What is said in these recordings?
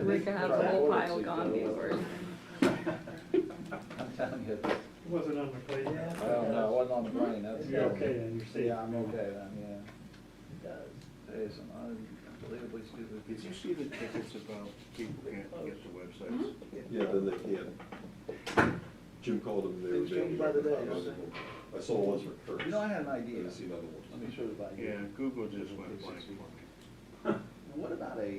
Rika has a whole pile gone before. I'm telling you. It wasn't on the plate. Oh, no, it wasn't on the brain, that's. You're okay then, you're safe. Yeah, I'm okay then, yeah. It does. Hey, some unbelievably stupid Did you people. see the tickets about people can't get the websites? Yeah, then they can't. Jim called them, they were. Things change by the day. I saw ones for Kirk's. You know, I had an idea. I see another one. Let me show you about Yeah, you. Google just went blank for me. What about a,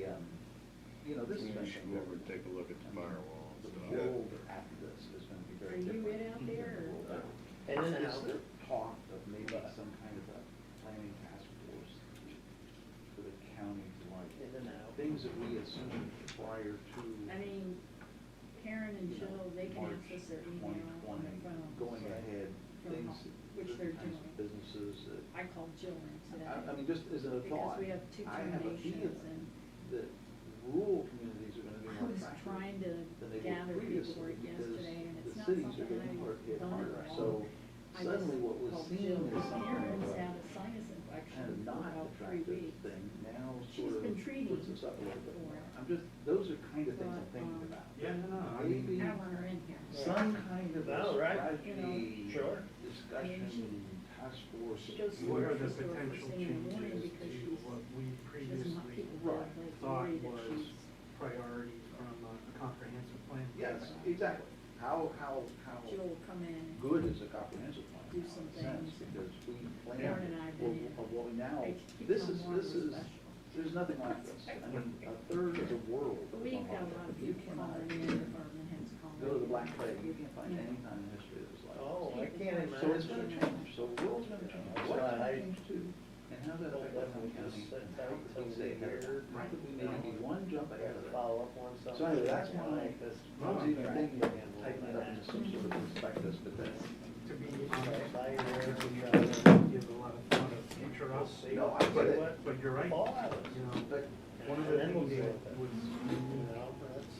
you know, this is You gonna should change go over over. and take a look at the firewall and The stuff. world after this is gonna be Are very you different. in out there or? In and Is out. there talk of maybe some kind of a planning task force for the county, like In and out. things that we assumed prior to I mean, Karen and Jill, they can March access their email on 2020, their phone. going so- ahead, from things, home, which certain they're kinds of doing. businesses that, I called Jill in today. I mean, just as a thought. Because we have two I have a terminations feeling and that rural communities are gonna be I more was attractive trying to than they were gather previously, paperwork because yesterday and the it's not cities are something getting I've hit done harder. at all. So I suddenly just what was called seen Jill, as because something Karen's of had a a sinus infection kind of for not about 3 attractive weeks. thing now She's sort of been treating puts us up a little bit for more. it. I'm just, those are kind of things I'm But, thinking about. Yeah, no, I mean, Maybe I want her in here. some kind of a No, right. strategy, Sure. discussion, task force. She goes to what are the grocery store potential first thing in the morning changes because to she's, what we she doesn't want previously people to Right. like thought worry that was she's. priority from a comprehensive plan? Yes, exactly. How Jill will come in and good is a comprehensive plan? do now, some in a sense, things. because we plan Karen and I have been in. of what we now, They keep this on is, wanting this to is, special. there's nothing like this. I mean, a third of the world. But is we've on got a lockdown. lot of You people cannot calling in, department heads calling. go to the Black Plague, you can't find Yeah. any time in history that was like this. Oh, I can't imagine. So it's gonna change, so the world's gonna change. That's What's why gonna I change too? And how's that affect our county? And how could we stay ahead of it? How could we maybe be one jump ahead of it? Follow up on something. So anyway, that's why This- I was even thinking of typing it up into some sort of prospectus, but then. To be Right, honest, by your- give a lot of thought of future us. No, I get it. But you're right, Fall out. you know, But one of And the then we'll things deal that with it. was, You know, that's,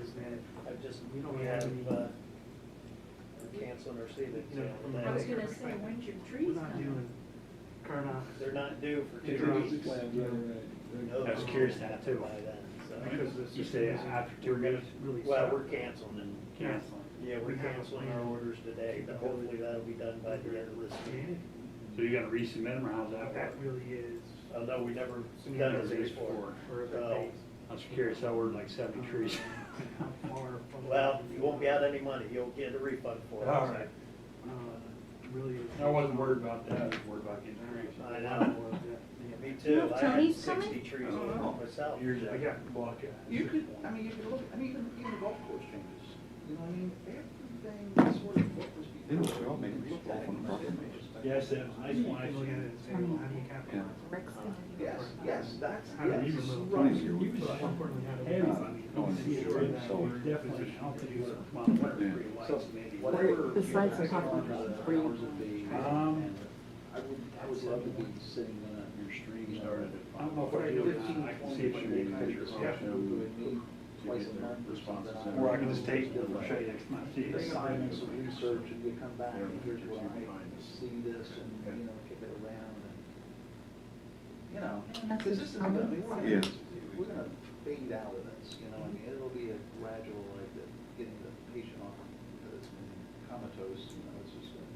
is that, I've just, We don't we have have, any- we're canceling our savings. You know, from I was the- gonna say, when's your we're trees not coming? doing Karnock. They're not due for Two 2 weeks. weeks. No, I was curious that too. By then, so. Because the You say system after isn't 2 really- weeks? really Well, set. we're canceling. Canceling. Yeah, we're We have a canceling plan. our orders today, but hopefully that'll be done by the end of this week. So you gotta resubmit them, or how's that That work? really is. Oh, no, we never So you done never this raised before. For the So, days. I was curious, I ordered like 70 trees. How far from. well, you won't be out any money, you'll get a refund for it. All right. Really is. I wasn't worried about that, I was worried about getting trees. I know. Me too, I had 60 trees myself. Years I ago. got block it. you could, I mean, you could look, I mean, even the golf course changes. You know what I mean? Everything sort of what was before. They don't show up, maybe you look golf at it on the and property. it's just like- Yes, it was nice when I Look at it and say, well, how do you capitalize? Yes, yes, that's, How do yes. you remove? Twenty years. You was importantly how to. heavy, remove I it. mean, you can see it right now, it's definitely, I don't think it was a small weather, pretty light, So maybe. whatever. The sites are you talking want about the free. powers that be, Um, and I would love to be sitting in your stream. Started at I don't know if I do it now, I can see if I can take pictures. Twice a month or something. Or I can just take it and show you next time, see it. Assignments of research, and you come back and here's where I see this, and, you know, kick it around, and, you know, because this is, I mean, we're gonna fade out of this, you know, I mean, it'll be a gradual, like, getting the patient off, that's been comatose, you know, it's just gonna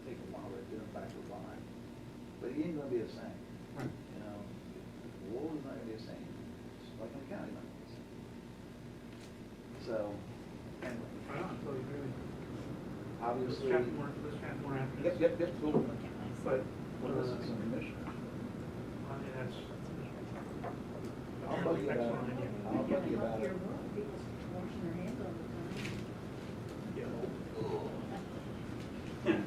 take a while to get him back to life. But he ain't gonna be the same, you know, the world is not gonna be the same, it's like in the county, not gonna be the same. So, anyway, Right on, so you really. obviously. Let's have more after this. Yep, cool. But, Well, this is some commissioners. I mean, that's. I'll bug you about it. I'll bug you about Your it. world, people washing their hands all the time.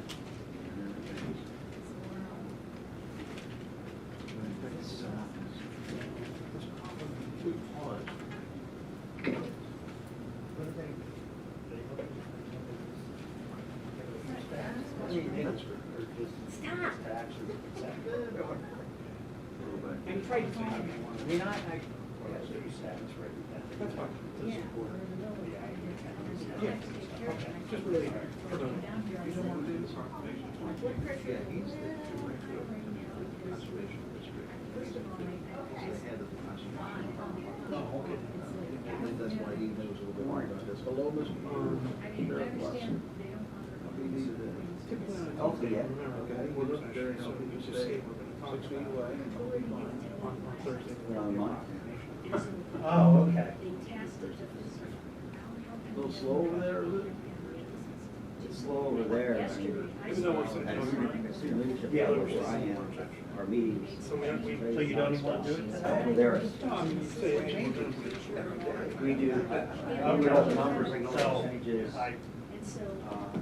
Stop. And try to find, I mean, I. That's fine. Yeah. Yeah. Just really, for the, you don't want to do this My blood pressure. Yeah, he's the director of conservation district. First of all, He's the head of the conservation. that's why he knows a little bit more about this. Hello, Mr. Pond. I mean, I understand they don't He needed it. Healthy, yeah. Okay, we're looking very healthy today. 6 feet away. On Thursday. Oh, okay. They tested the A little slow over there, is it? It's slow over there. I mean, Even though we're sitting at on the leadership Yeah. level where I am, our meetings. So you don't even want to do it today? There, Say, we do, I read all the numbers and all the percentages. I, And so,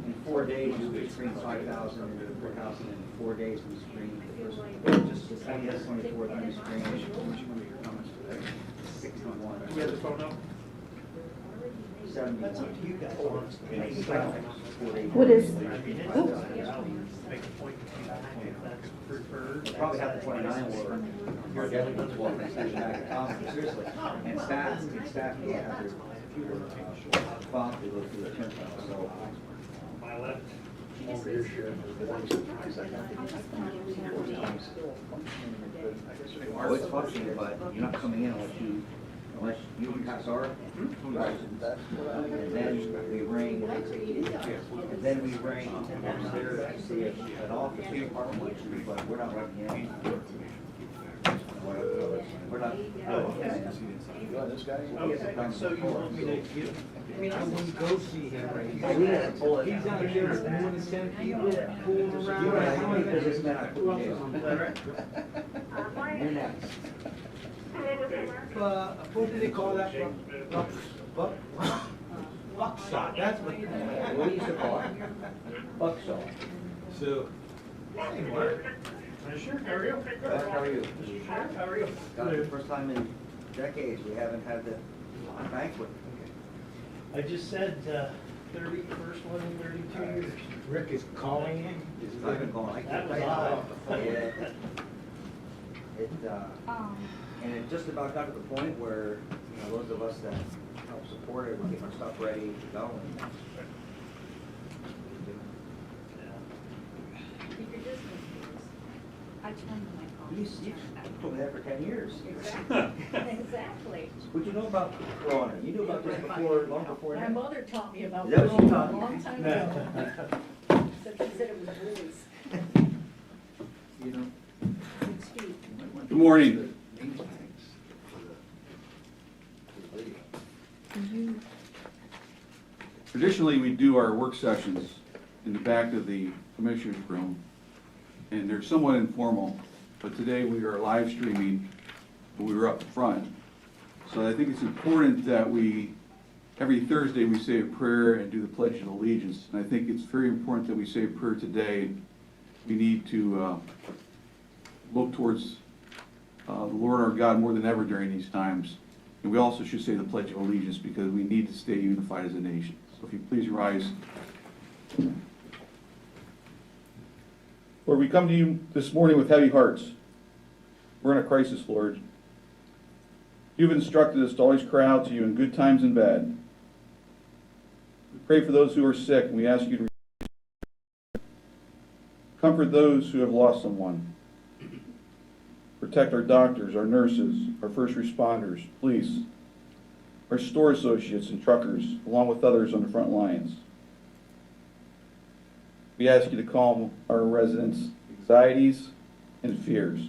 In 4 days, we screened 5,000, and 4,000 in 4 days we screened. Just the 24th we screened. 61. we have the phone up? 71. that's up to you guys. What is, I mean, it's, make a point if that's preferred. We'll probably have the 29 or your deputies walking and standing back at Thomas, seriously. And staff can have their computer, file to go through the terminal, so. My left. Over here, sheriff. Oh, it's functioning, but you're not coming in unless you pass our, and then we ring, upstairs to see if an office department wants you, but we're not letting in. We're not. You want this guy? Okay, so you want me to give, I mean, I want to go see him right We here. had to pull it. He's out here more than 10 people fooling around. You and how many businessmen I put in jail? Is that right? You're next. What do they call that? Buckshot, that's what. What do you used to call it? Buckshot. So. Hey, Mark. Sure, how are you? How are you? How are you? God, the first time in decades we haven't had the banquet. I just said, 31st one in 32 years. Rick is calling in. I've been going, I That can't was tell odd. you. And it just about got to the point where, you know, those of us that help support it, we're getting our stuff ready to go. And keep your distance, please. I turned my phone. you told me that for 10 years. Exactly. What you know about Corona? You knew about this before, long before My that? mother taught me about Is that what she Corona taught a you? long time ago. Except she said it was bullies. You know? 6 feet. Good morning. Traditionally, we do our work sessions in the back of the commissioner's room, and they're somewhat informal, but today we are live streaming, and we were up front. So I think it's important that every Thursday, we say a prayer and do the Pledge of Allegiance, and I think it's very important that we say a prayer today. We need to look towards the Lord our God more than ever during these times. And we also should say the Pledge of Allegiance because we need to stay unified as a nation. So if you please rise. Lord, we come to you this morning with heavy hearts. We're in a crisis, Lord. You've instructed us to always cry out to you in good times and bad. We pray for those who are sick, and we ask you to comfort those who have lost someone. Protect our doctors, our nurses, our first responders, police, our store associates and truckers, along with others on the front lines. We ask you to calm our residents' anxieties and fears.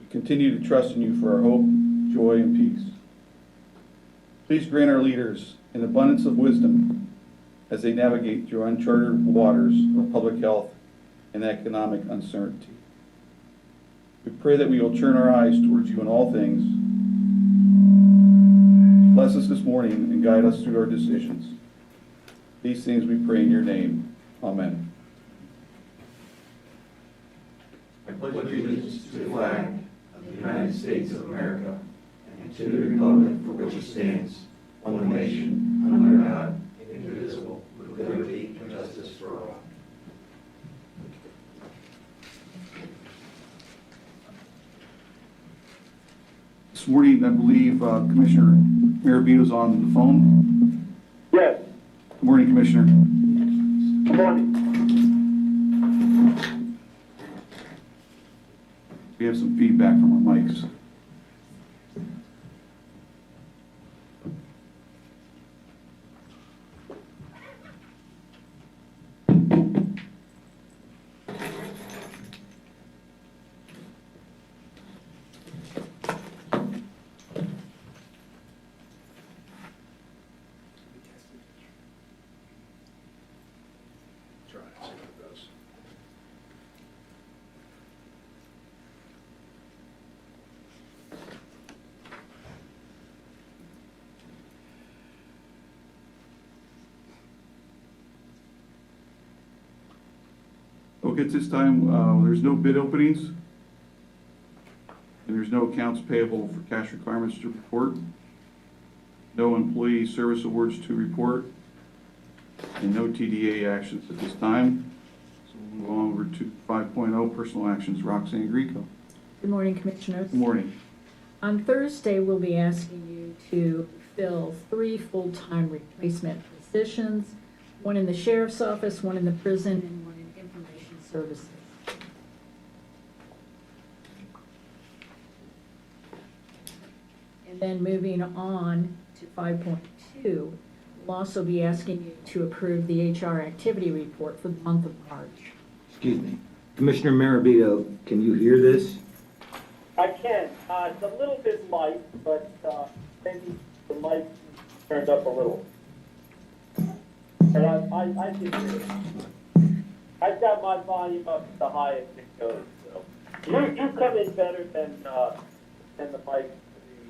We continue to trust in you for our hope, joy, and peace. Please grant our leaders an abundance of wisdom as they navigate through uncharted waters of public health and economic uncertainty. We pray that we will turn our eyes towards you in all things. Bless us this morning and guide us through our decisions. These things we pray in your name. Amen. I pledge allegiance to the flag of the United States of America and to the republic for which it stands, one nation, under God, indivisible, with liberty and justice for all. This morning, I believe Commissioner Mirabito's on the phone. Yes, Good morning, Commissioner. good morning. We have some feedback from our mics. Okay, at this time, there's no bid openings, and there's no accounts payable for cash requirements to report, no employee service awards to report, and no TDA actions at this time. So we'll move on over to 5.0, personal actions. Roxanne Grieco. Good morning, Commissioners. Good morning. On Thursday, we'll be asking you to fill 3 full-time replacement positions, one in the sheriff's office, one in the prison, and one in information services. And then moving on to 5.2, we'll also be asking you to approve the HR activity report for the month of March. Excuse me. Commissioner Marabito, can you hear this? I can. It's a little bit light, but maybe the mic turned up a little. But I can hear it. I've got my volume up to the highest it goes. So you come in better than the mic,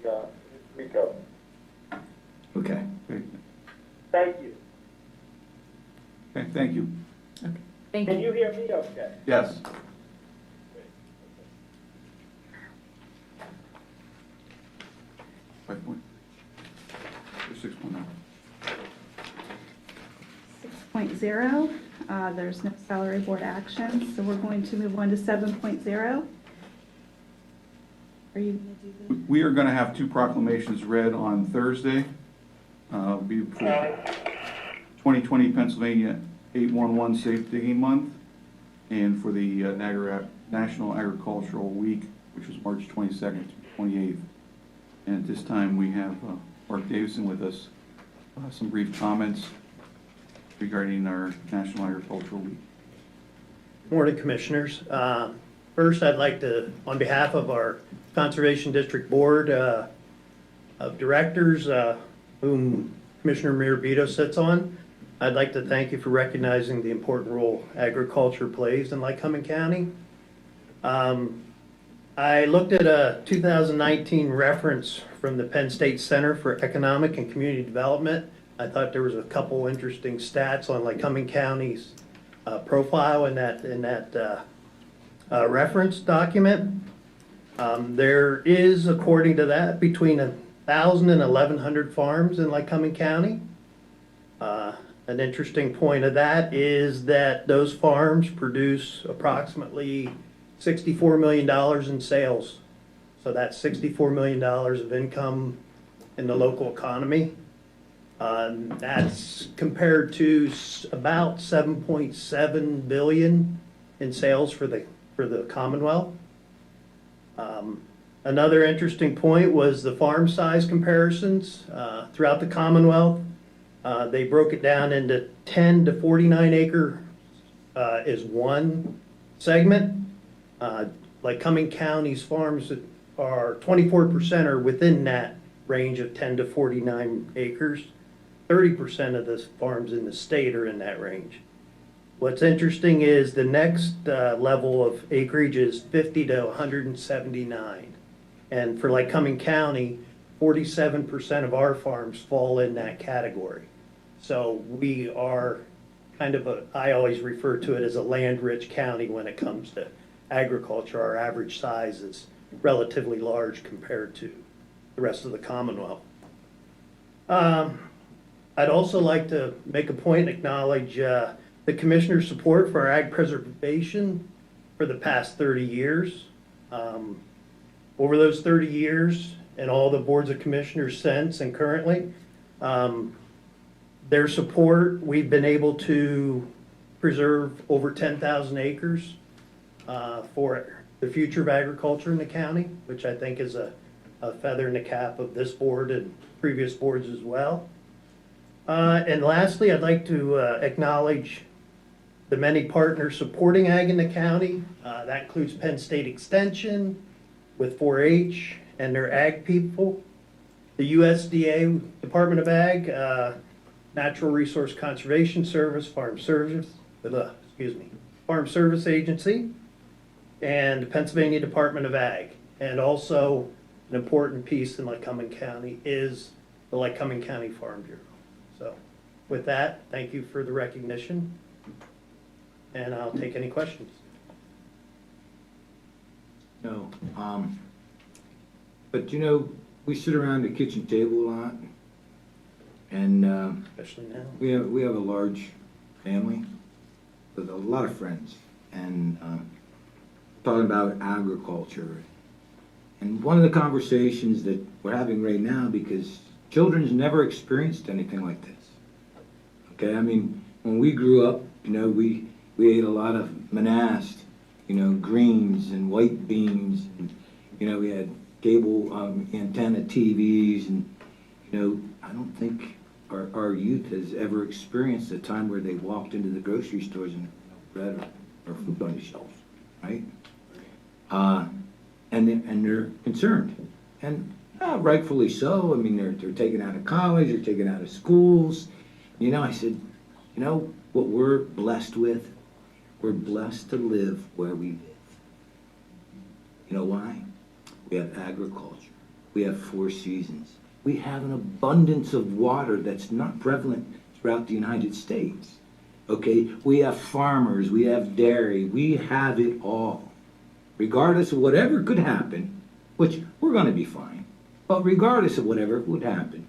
the Rico. Okay. Okay, Thank you. okay, thank you. Okay, thank Can you. you hear me okay? Yes. Or 6.0. 6.0, there's no salary board action, so we're going to move on to 7.0. Are you going to do this? We are going to have 2 proclamations read on Thursday. Be for 2020 Pennsylvania 811 Safe Digging Month, and for the National Agricultural Week, which was March 22nd to 28th. And at this time, we have Mark Davison with us. Some brief comments regarding our National Agricultural Week. Morning, Commissioners. First, I'd like to, on behalf of our Conservation District Board of Directors, whom Commissioner Mirabito sits on, I'd like to thank you for recognizing the important role agriculture plays in Lycoming County. I looked at a 2019 reference from the Penn State Center for Economic and Community Development. I thought there was a couple interesting stats on Lycoming County's profile in that reference document. There is, according to that, between 1,000 and 1,100 farms in Lycoming County. An interesting point of that is that those farms produce approximately $64 million in sales. So that's $64 million of income in the local economy. That's compared to about 7.7 billion in sales for the Commonwealth. Another interesting point was the farm size comparisons throughout the Commonwealth. They broke it down into 10 to 49 acre is one segment. Lycoming County's farms are 24% are within that range of 10 to 49 acres. 30% of the farms in the state are in that range. What's interesting is the next level of acreage is 50 to 179. And for Lycoming County, 47% of our farms fall in that category. So we are kind of I always refer to it as a land-rich county when it comes to agriculture. Our average size is relatively large compared to the rest of the Commonwealth. I'd also like to make a point and acknowledge the Commissioner's support for our ag preservation for the past 30 years. Over those 30 years and all the boards of commissioners since and currently, their support, we've been able to preserve over 10,000 acres for the future of agriculture in the county, which I think is a feather in the cap of this board and previous boards as well. And lastly, I'd like to acknowledge the many partners supporting ag in the county. That includes Penn State Extension with 4-H and their ag people, the USDA Department of Ag, Natural Resource Conservation Service, Farm Service Agency, and the Pennsylvania Department of Ag. And also an important piece in Lycoming County is the Lycoming County Farm Bureau. So with that, thank you for the recognition. and I'll take any questions. No, but you know, we sit around the kitchen table a lot, and Especially now. we have a large family with a lot of friends, and talking about agriculture. And one of the conversations that we're having right now, because children's never experienced anything like this. Okay, I mean, when we grew up, you know, we ate a lot of manast, you know, greens and white beans, and, you know, we had cable antenna TVs, and, you know, I don't think our youth has ever experienced a time where they walked into the grocery stores and bread or food on the shelves, right? And they're concerned, and rightfully so. I mean, they're taken out of college, they're taken out of schools. You know, I said, you know what we're blessed with? We're blessed to live where we live. You know why? We have agriculture. We have 4 seasons. We have an abundance of water that's not prevalent throughout the United States. Okay? We have farmers. We have dairy. We have it all. Regardless of whatever could happen, which we're going to be fine, but regardless of whatever would happen,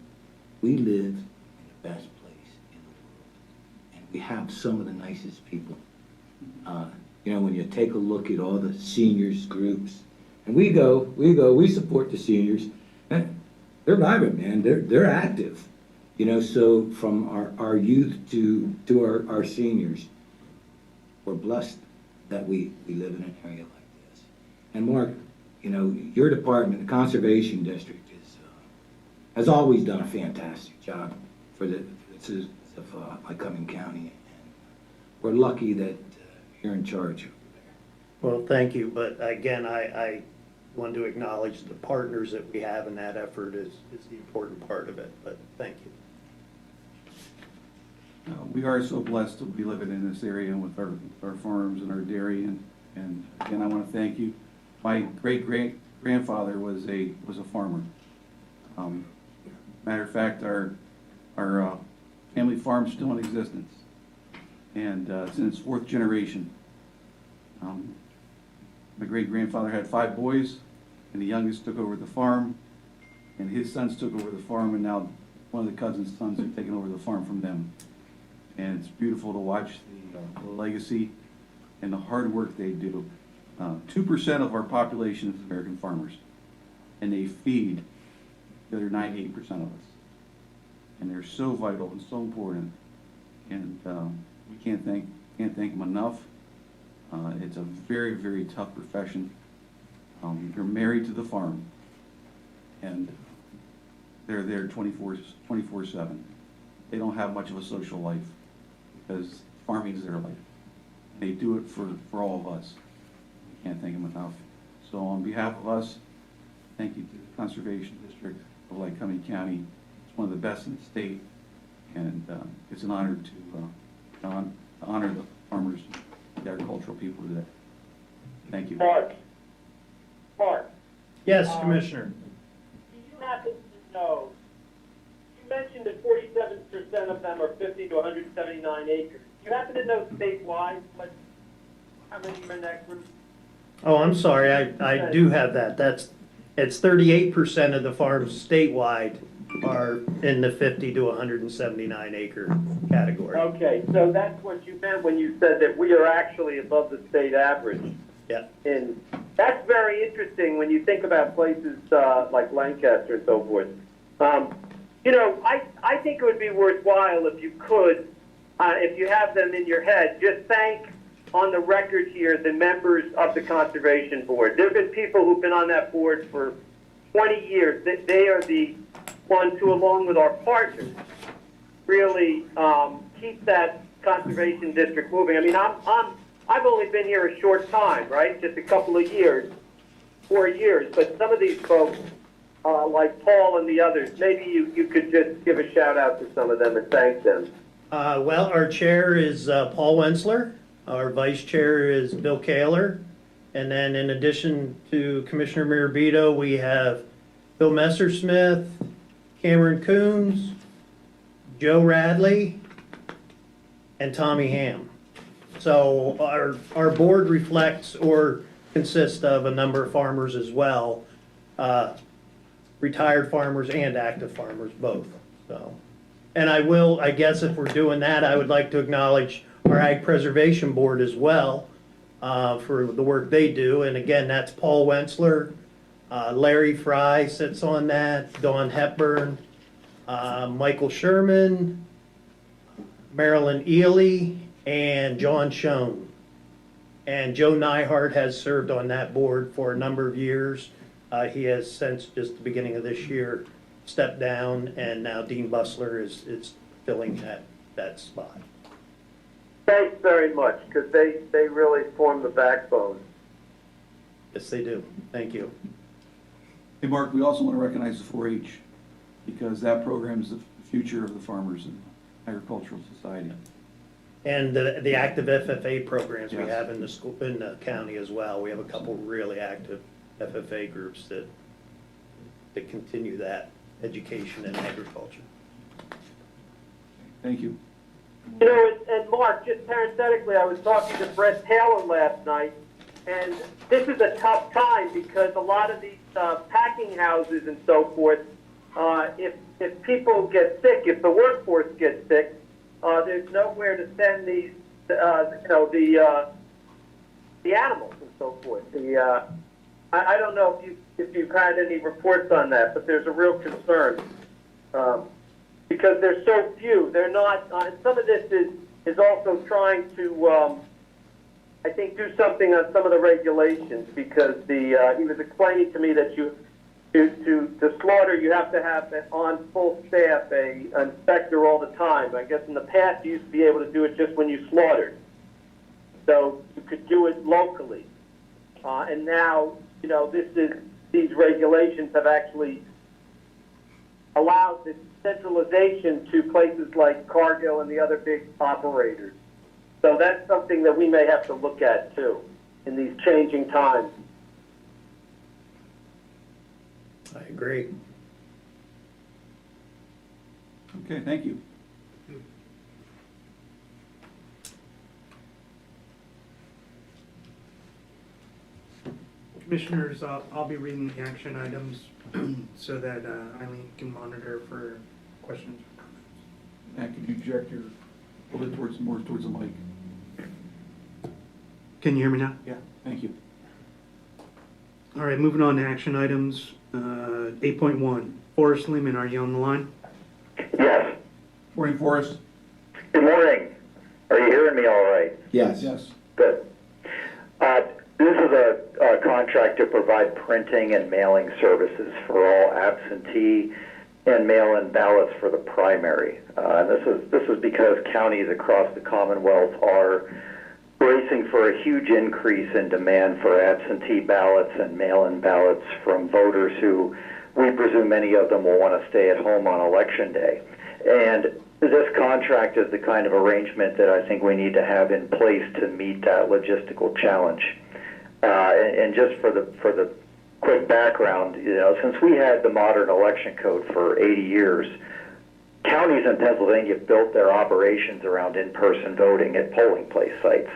we live in the best place in the world. And we have some of the nicest people. You know, when you take a look at all the seniors groups, and we support the seniors. They're vibrant, man. They're active. You know, so from our youth to our seniors, we're blessed that we live in an area like this. And Mark, you know, your department, the Conservation District, has always done a fantastic job for the citizens of Lycoming County. And we're lucky that you're in charge over there. Well, thank you, but again, I want to acknowledge the partners that we have in that effort is the important part of it, but thank you. We are so blessed to be living in this area with our farms and our dairy, and again, I want to thank you. My great-grandfather was a farmer. Matter of fact, our family farm's still in existence, and it's in its 4th generation. My great-grandfather had 5 boys, and the youngest took over the farm, and his sons took over the farm, and now one of the cousins' sons are taking over the farm from them. And it's beautiful to watch the legacy and the hard work they do. 2% of our population is American farmers, and they feed the other 98% of us. And they're so vital and so important, and we can't thank them enough. It's a very, very tough profession. You're married to the farm, and they're there 24/7. They don't have much of a social life because farming is their life. They do it for all of us. We can't thank them enough. So on behalf of us, thank you to the Conservation District of Lycoming County. It's one of the best in the state, and it's an honor to honor the farmers, the agricultural people today. Thank you. Mark. Yes, Commissioner. Do you happen to know, you mentioned that 47% of them are 50 to 179 acres. Do you happen to know statewide how many are in that group? Oh, I'm sorry, I do have that. It's 38% of the farms statewide are in the 50 to 179 acre category. Okay, so that's what you meant when you said that we are actually above the state average. Yeah. And that's very interesting when you think about places like Lancaster and so forth. You know, I think it would be worthwhile if you could, if you have them in your head, just thank on the record here the members of the Conservation Board. There have been people who've been on that board for 20 years. They are the ones who, along with our partners, really keep that Conservation District moving. I mean, I've only been here a short time, right? Just a couple of years, 4 years. But some of these folks, like Paul and the others, maybe you could just give a shout out to some of them and thank them. Well, our chair is Paul Wensler. Our vice chair is Bill Kaler. And then in addition to Commissioner Mirabito, we have Bill Messersmith, Cameron Coons, Joe Radley, and Tommy Ham. So our board reflects or consists of a number of farmers as well, retired farmers and active farmers, both, so. And I guess if we're doing that, I would like to acknowledge our Ag Preservation Board as well, for the work they do. And again, that's Paul Wentzler, Larry Fry sits on that, Dawn Hepburn, Michael Sherman, Marilyn Ely, and John Schoen. And Joe Nyhart has served on that board for a number of years. He has since just the beginning of this year stepped down, and now Dean Bussler is filling that spot. Thanks very much, because they really form the backbone. Yes, they do. Thank you. Hey, Mark, we also want to recognize the 4-H, because that program is the future of the farmers and agricultural society. And the active FFA programs we Yes. have in the county as well. We have a couple really active FFA groups that continue that education in agriculture. Thank you. You know, and Mark, just parenthetically, I was talking to Brett Taylor last night, and this is a tough time because a lot of these packing houses and so forth, if people get sick, if the workforce gets sick, there's nowhere to send these, the animals and so forth. I don't know if you've had any reports on that, but there's a real concern because there's so few. They're not. And some of this is also trying to, I think, do something on some of the regulations because he was explaining to me that to slaughter, you have to have on full staff an inspector all the time. I guess in the past you used to be able to do it just when you slaughtered, so you could do it locally. And now, these regulations have actually allowed the centralization to places like Cargill and the other big operators. So that's something that we may have to look at too in these changing times. I agree. Okay, thank you. Commissioners, I'll be reading the action items so that Eileen can monitor for questions or comments. And could you direct your, a little bit more towards the mic? Can you hear me now? Yeah, thank you. All right, moving on to action items. 8.1, Forrest Lehman, are you on the line? Yes. Morning, Forrest. Good morning. Are you hearing me all right? Yes. Yes. Good. This is a contract to provide printing and mailing services for all absentee and mail-in ballots for the primary. And this is because counties across the Commonwealth are bracing for a huge increase in demand for absentee ballots and mail-in ballots from voters who we presume many of them will want to stay at home on Election Day. And this contract is the kind of arrangement that I think we need to have in place to meet that logistical challenge. And just for the quick background, since we had the modern election code for 80 years, counties in Pennsylvania built their operations around in-person voting at polling place sites.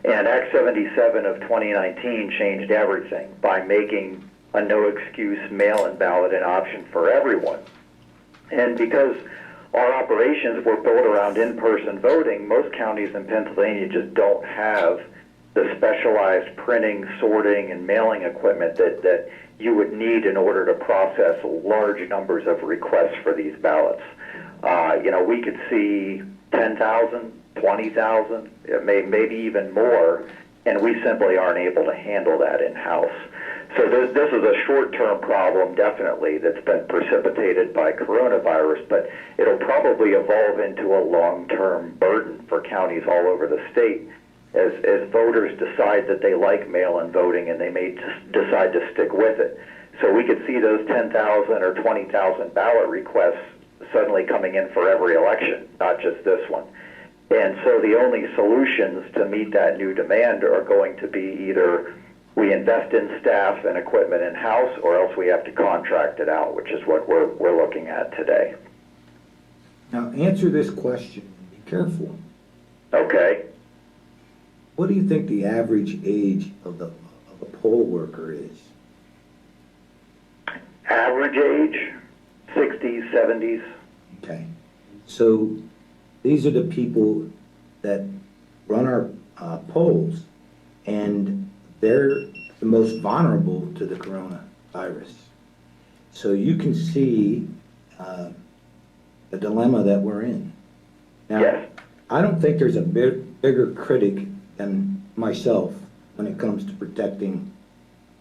And Act 77 of 2019 changed everything by making a no-excuse mail-in ballot an option for everyone. And because our operations were built around in-person voting, most counties in Pennsylvania just don't have the specialized printing, sorting, and mailing equipment that you would need in order to process large numbers of requests for these ballots. We could see 10,000, 20,000, maybe even more, and we simply aren't able to handle that in-house. So this is a short-term problem, definitely, that's been precipitated by coronavirus, but it'll probably evolve into a long-term burden for counties all over the state as voters decide that they like mail-in voting and they may decide to stick with it. So we could see those 10,000 or 20,000 ballot requests suddenly coming in for every election, not just this one. And so the only solutions to meet that new demand are going to be either we invest in staff and equipment in-house or else we have to contract it out, which is what we're looking at today. Now, answer this question. Be careful. Okay. what do you think the average age of a poll worker is? Average age, 60s, 70s. Okay, so these are the people that run our polls, and they're the most vulnerable to the coronavirus. So you can see the dilemma that we're in. Now, Yes. I don't think there's a bigger critic than myself when it comes to protecting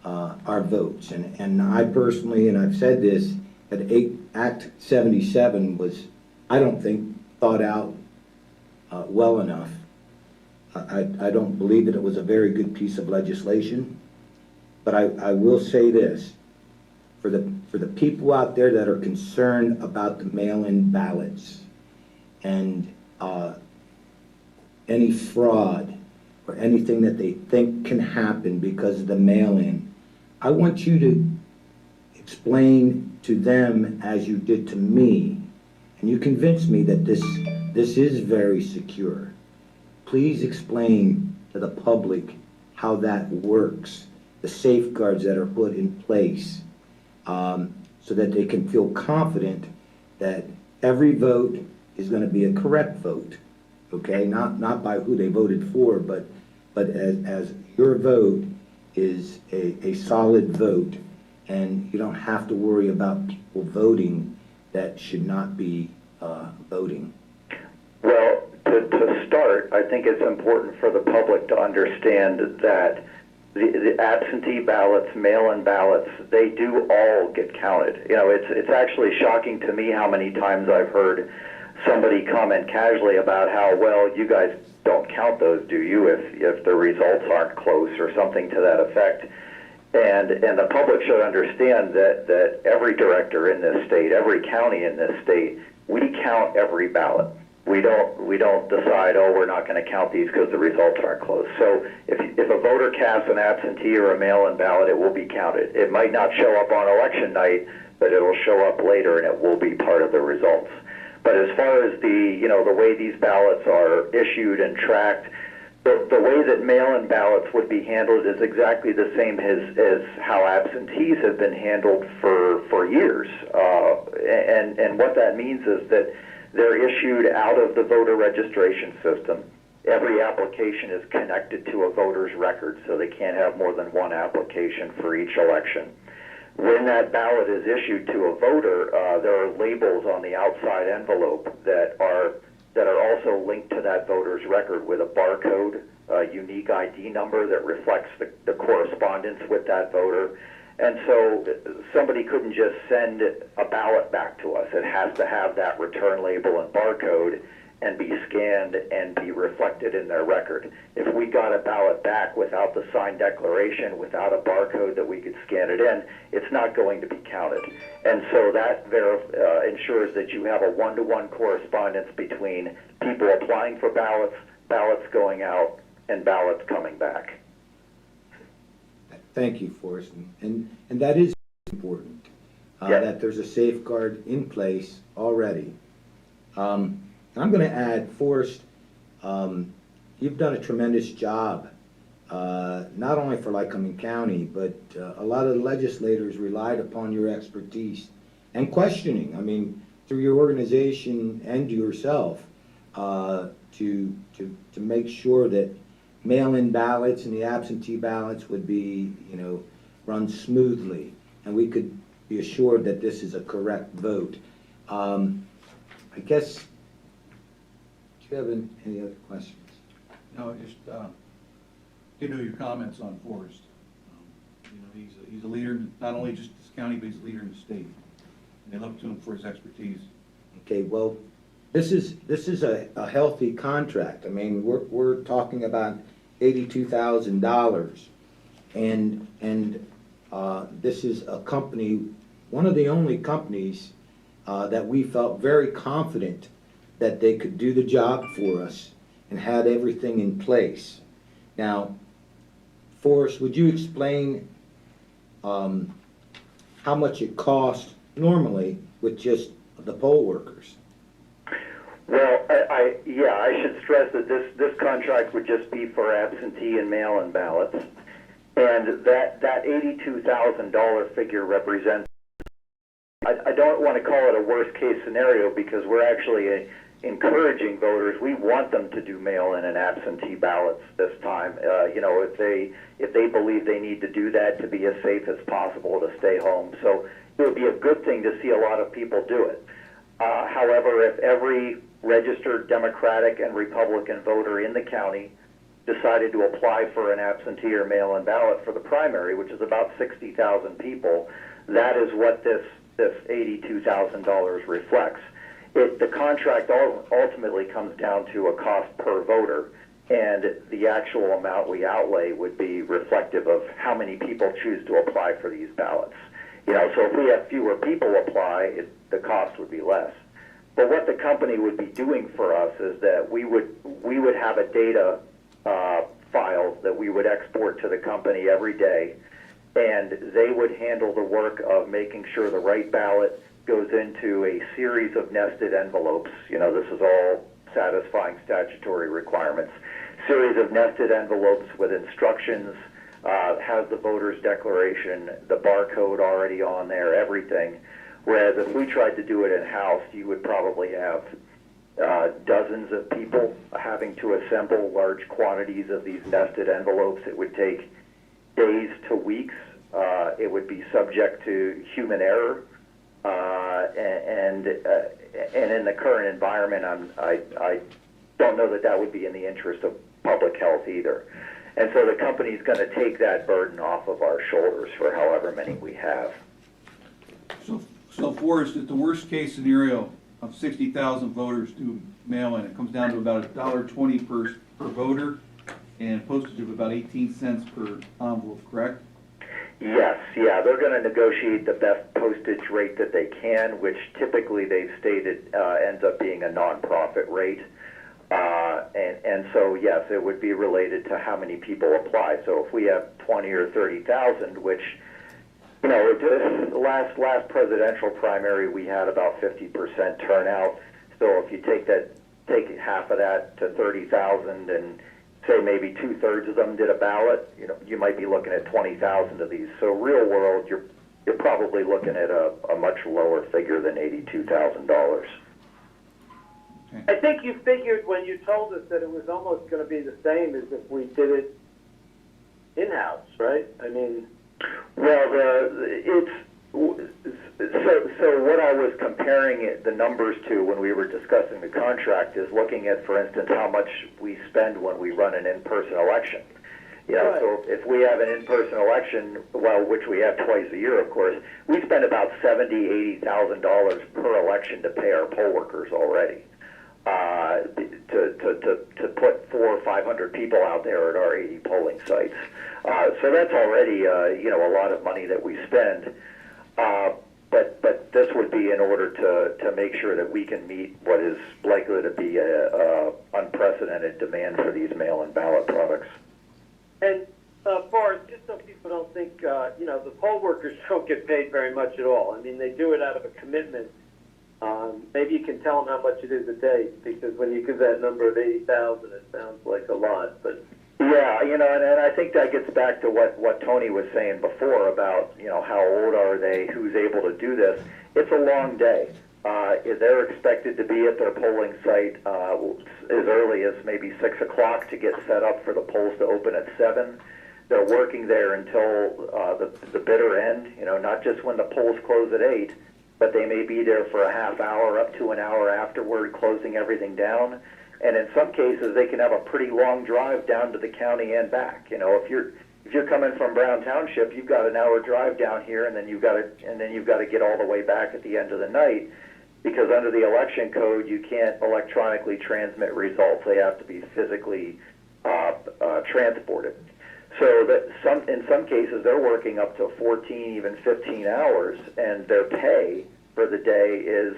our votes. And I personally, and I've said this, that Act 77 was, I don't think, thought out well enough. I don't believe that it was a very good piece of legislation. But I will say this, for the people out there that are concerned about the mail-in ballots and any fraud or anything that they think can happen because of the mail-in, I want you to explain to them as you did to me, and you convinced me that this is very secure. Please explain to the public how that works, the safeguards that are put in place, so that they can feel confident that every vote is going to be a correct vote, okay? Not by who they voted for, but as your vote is a solid vote, and you don't have to worry about people voting that should not be voting. Well, to start, I think it's important for the public to understand that the absentee ballots, mail-in ballots, they do all get counted. You know, it's actually shocking to me how many times I've heard somebody comment casually about how, well, you guys don't count those, do you, if the results aren't close or something to that effect. And the public should understand that every director in this state, every county in this state, we count every ballot. We don't decide, oh, we're not going to count these because the results aren't close. So if a voter casts an absentee or a mail-in ballot, it will be counted. It might not show up on election night, but it'll show up later and it will be part of the results. But as far as the way these ballots are issued and tracked, the way that mail-in ballots would be handled is exactly the same as how absentees have been handled for years. And what that means is that they're issued out of the voter registration system. Every application is connected to a voter's record, so they can't have more than one application for each election. When that ballot is issued to a voter, there are labels on the outside envelope that are also linked to that voter's record with a barcode, a unique ID number that reflects the correspondence with that voter. And so somebody couldn't just send a ballot back to us. It has to have that return label and barcode and be scanned and be reflected in their record. If we got a ballot back without the signed declaration, without a barcode that we could scan it in, it's not going to be counted. And so that ensures that you have a one-to-one correspondence between people applying for ballots, ballots going out, and ballots coming back. Thank you, Forrest. And that is important, that there's a safeguard in place already. I'm going to add, Forrest, you've done a tremendous job, not only for Lycoming County, but a lot of the legislators relied upon your expertise and questioning, I mean, through your organization and yourself, to make sure that mail-in ballots and the absentee ballots would be, run smoothly, and we could be assured that this is a correct vote. I guess, do you have any other questions? No, just give me your comments on Forrest. He's a leader, not only just this county, but he's a leader in the state. And they look to him for his expertise. Okay, well, this is a healthy contract. I mean, we're talking about $82,000, and this is a company, one of the only companies that we felt very confident that they could do the job for us and had everything in place. Now, Forrest, would you explain how much it costs normally with just the poll workers? Well, yeah, I should stress that this contract would just be for absentee and mail-in ballots. And that $82,000 figure represents, I don't want to call it a worst-case scenario because we're actually encouraging voters. We want them to do mail-in and absentee ballots this time. You know, if they believe they need to do that to be as safe as possible to stay home. So it would be a good thing to see a lot of people do it. However, if every registered Democratic and Republican voter in the county decided to apply for an absentee or mail-in ballot for the primary, which is about 60,000 people, that is what this $82,000 reflects. The contract ultimately comes down to a cost per voter, and the actual amount we outlay would be reflective of how many people choose to apply for these ballots. You know, so if we have fewer people apply, the cost would be less. But what the company would be doing for us is that we would have a data file that we would export to the company every day, and they would handle the work of making sure the right ballot goes into a series of nested envelopes. You know, this is all satisfying statutory requirements. Series of nested envelopes with instructions, has the voter's declaration, the barcode already on there, everything. Whereas if we tried to do it in-house, you would probably have dozens of people having to assemble large quantities of these nested envelopes. It would take days to weeks. It would be subject to human error. And in the current environment, I don't know that would be in the interest of public health either. And so the company's going to take that burden off of our shoulders for however many we have. So Forrest, at the worst case scenario of 60,000 voters do mail-in, it comes down to about $1.20 per voter and postage of about 18 cents per envelope, correct? Yes, yeah, they're going to negotiate the best postage rate that they can, which typically they've stated ends up being a nonprofit rate. And so, yes, it would be related to how many people apply. So if we have 20 or 30,000, which, you know, the last presidential primary, we had about 50% turnout. So if you take half of that to 30,000 and say maybe 2/3 of them did a ballot, you know, you might be looking at 20,000 of these. So real world, you're probably looking at a much lower figure than $82,000. I think you figured when you told us that it was almost going to be the same as if we did it in-house, right? I mean, well, so what I was comparing the numbers to when we were discussing the contract is looking at, for instance, how much we spend when we run an in-person election. You know, right. So if we have an in-person election, well, which we have twice a year, of course, we spend about $70,000-$80,000 per election to pay our poll workers already. To put 400 or 500 people out there at our 80 polling sites. So that's already, you know, a lot of money that we spend. But this would be in order to make sure that we can meet what is likely to be a unprecedented demand for these mail-in ballot products. And Forrest, just so people don't think, you know, the poll workers don't get paid very much at all. I mean, they do it out of a commitment. Maybe you can tell them how much it is a day, because when you give that number of 80,000, it sounds like a lot. But yeah, you know, and I think that gets back to what Tony was saying before about, you know, how old are they, who's able to do this. It's a long day. They're expected to be at their polling site as early as maybe 6 o'clock to get set up for the polls to open at 7. They're working there until the bitter end, you know, not just when the polls close at 8, but they may be there for a half hour up to an hour afterward, closing everything down. And in some cases, they can have a pretty long drive down to the county and back. You know, if you're coming from Brown Township, you've got an hour drive down here, and then you've got to get all the way back at the end of the night, because under the election code, you can't electronically transmit results. They have to be physically transported. So that in some cases, they're working up to 14, even 15 hours, and their pay for the day is,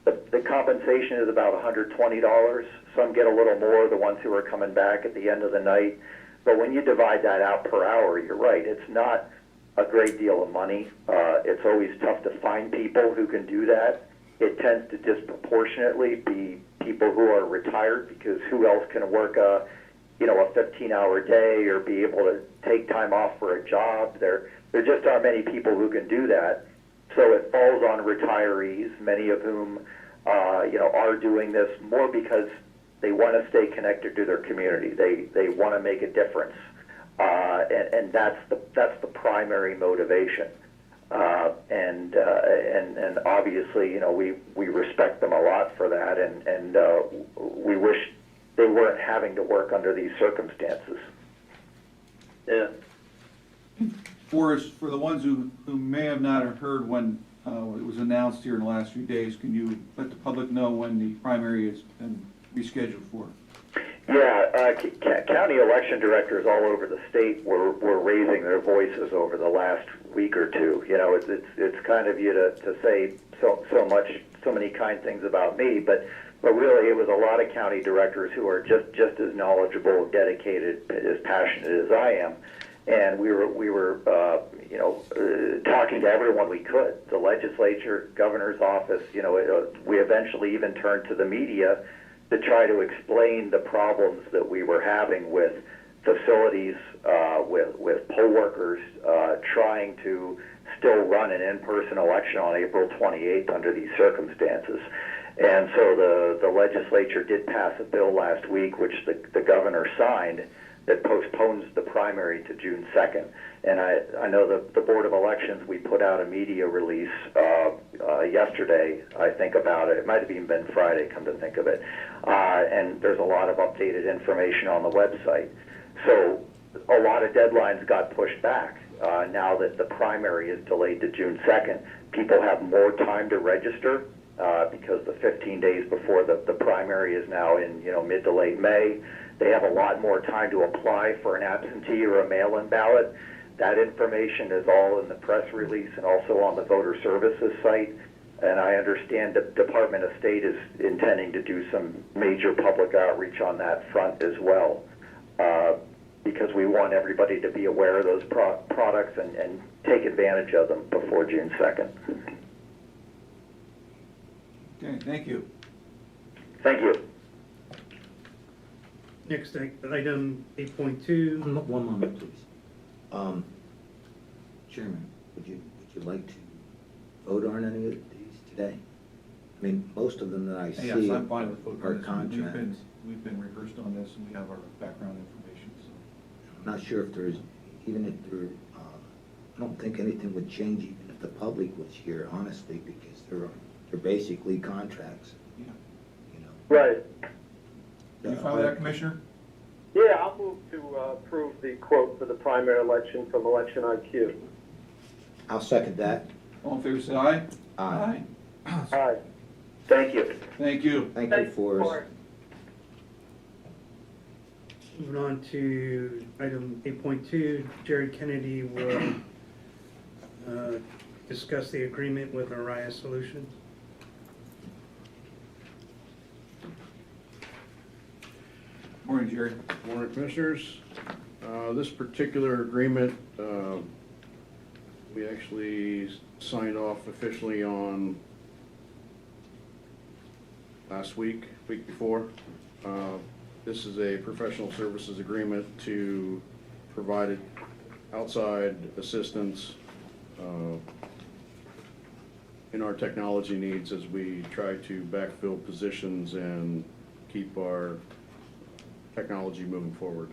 the compensation is about $120. Some get a little more, the ones who are coming back at the end of the night. But when you divide that out per hour, you're right, it's not a great deal of money. It's always tough to find people who can do that. It tends to disproportionately be people who are retired, because who else can work a 15-hour day or be able to take time off for a job? There just aren't many people who can do that. So it falls on retirees, many of whom, are doing this more because they want to stay connected to their community. They want to make a difference, and that's the primary motivation. And obviously, we respect them a lot for that, and we wish they weren't having to work under these circumstances. Yeah. Forrest, for the ones who may have not heard when it was announced here in the last few days, can you let the public know when the primary has been rescheduled for? Yeah, county election directors all over the state were raising their voices over the last week or two. It's kind of you to say so many kind things about me, but really it was a lot of county directors who are just as knowledgeable, dedicated, as passionate as I am. And we were talking to everyone we could, the legislature, governor's office. We eventually even turned to the media to try to explain the problems that we were having with facilities, with poll workers trying to still run an in-person election on April 28th under these circumstances. And so the legislature did pass a bill last week, which the governor signed, that postpones the primary to June 2nd. And I know the Board of Elections, we put out a media release yesterday, I think, about it. It might have even been Friday, come to think of it. And there's a lot of updated information on the website. So a lot of deadlines got pushed back. Now that the primary is delayed to June 2nd, people have more time to register because the 15 days before the primary is now in mid to late May. They have a lot more time to apply for an absentee or a mail-in ballot. That information is all in the press release and also on the voter services site. And I understand the Department of State is intending to do some major public outreach on that front as well, because we want everybody to be aware of those products and take advantage of them before June 2nd. Okay, thank you. Thank you. Next item, 8.2. One moment, please. Chairman, would you like to vote on any of these today? I mean, most of them that I see Yes, I'm fine with voting are on this. contracts. We've been rehearsed on this, and we have our background information, so. I'm not sure if there's, even if there, I don't think anything would change even if the public was here, honestly, because they're basically contracts, Yeah. Right. Do you follow that, Commissioner? Yeah, I'll move to approve the quote for the primary election from Election IQ. I'll second that. All in favor, say aye. Aye. Aye. Thank you. Thank you. Thank you, Forrest. Moving on to item 8.2, Jared Kennedy will discuss the agreement with Araya Solutions. Morning, Jerry. Morning, Commissioners. This particular agreement, we actually signed off officially on last week before. This is a professional services agreement to provide outside assistance in our technology needs as we try to backfill positions and keep our technology moving forward.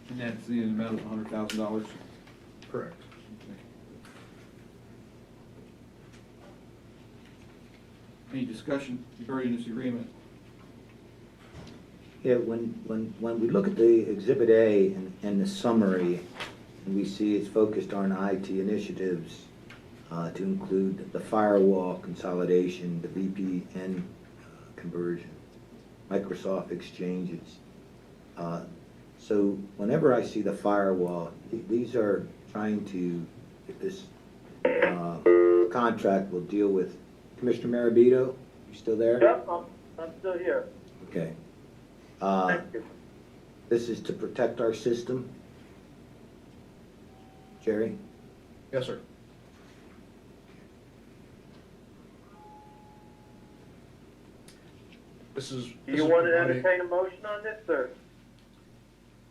And that's the amount of $100,000? Correct. Any discussion regarding this agreement? Yeah, when we look at the Exhibit A and the summary, and we see it's focused on IT initiatives to include the firewall consolidation, the VPN conversion, Microsoft exchanges. So whenever I see the firewall, these are trying to, this contract will deal with, Commissioner Marabito, you still there? Yep, I'm still here. Okay. Thank you. This is to protect our system. Jerry? Yes, sir. This is. Do you want to entertain a motion on this, sir?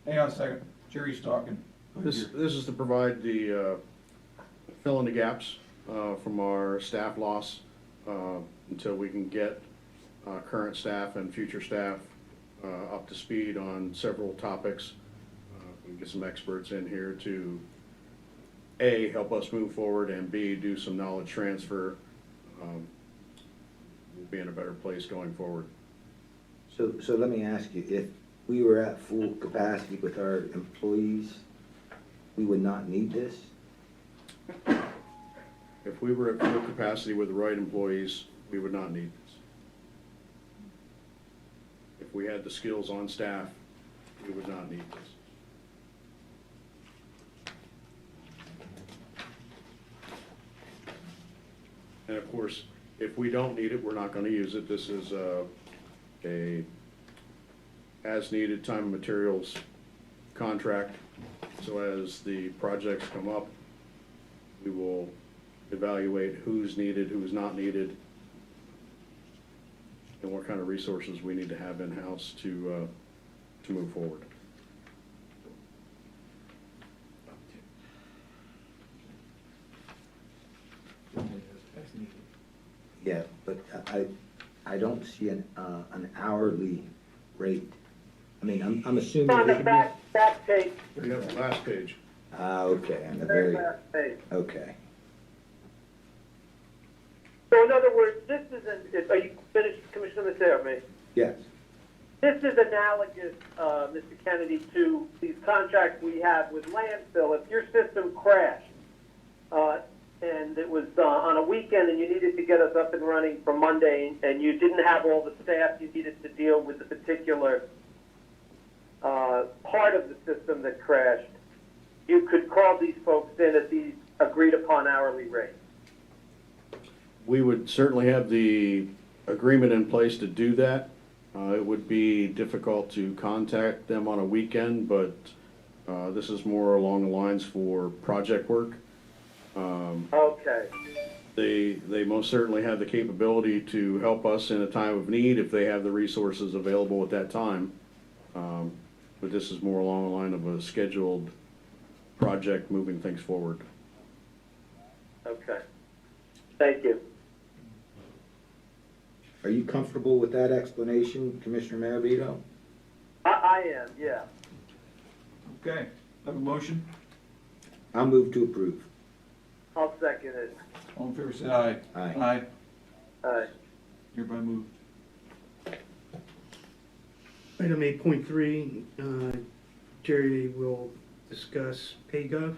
Hang on a second, Jerry's talking. This is to provide the, fill in the gaps, from our staff loss, until we can get, current staff and future staff, up to speed on several topics. We can get some experts in here to, A, help us move forward, and B, do some knowledge transfer. We'll be in a better place going forward. So let me ask you, if we were at full capacity with our employees, we would not need this? If we were at full capacity with the right employees, we would not need this. If we had the skills on staff, we would not need this. And of course, if we don't need it, we're not gonna use it. This is a as-needed time and materials contract. So as the projects come up, we will evaluate who's needed, who's not needed, and what kind of resources we need to have in-house to move forward. Yeah, but I don't see an hourly rate. I mean, I'm assuming. On the back page, We have the last page. Okay, on the very very, last page. okay. So in other words, this isn't, are you finished, Commissioner Massey? Yes, This is analogous, Mr. Kennedy, to these contracts we have with landfill. If your system crashed, and it was on a weekend and you needed to get us up and running for Monday, and you didn't have all the staff you needed to deal with the particular part of the system that crashed, you could call these folks in at these agreed upon hourly rates. We would certainly have the agreement in place to do that. It would be difficult to contact them on a weekend, but this is more along the lines for project work. Okay. They most certainly have the capability to help us in a time of need if they have the resources available at that time. But this is more along the line of a scheduled project moving things forward. Okay. Thank you. are you comfortable with that explanation, Commissioner Maravito? I am, yeah. Okay, have a motion? I'll move to approve. I'll second it. All in favor, say aye. Aye. Aye, Aye. hereby moved. Item 8.3, Jerry will discuss PayGov.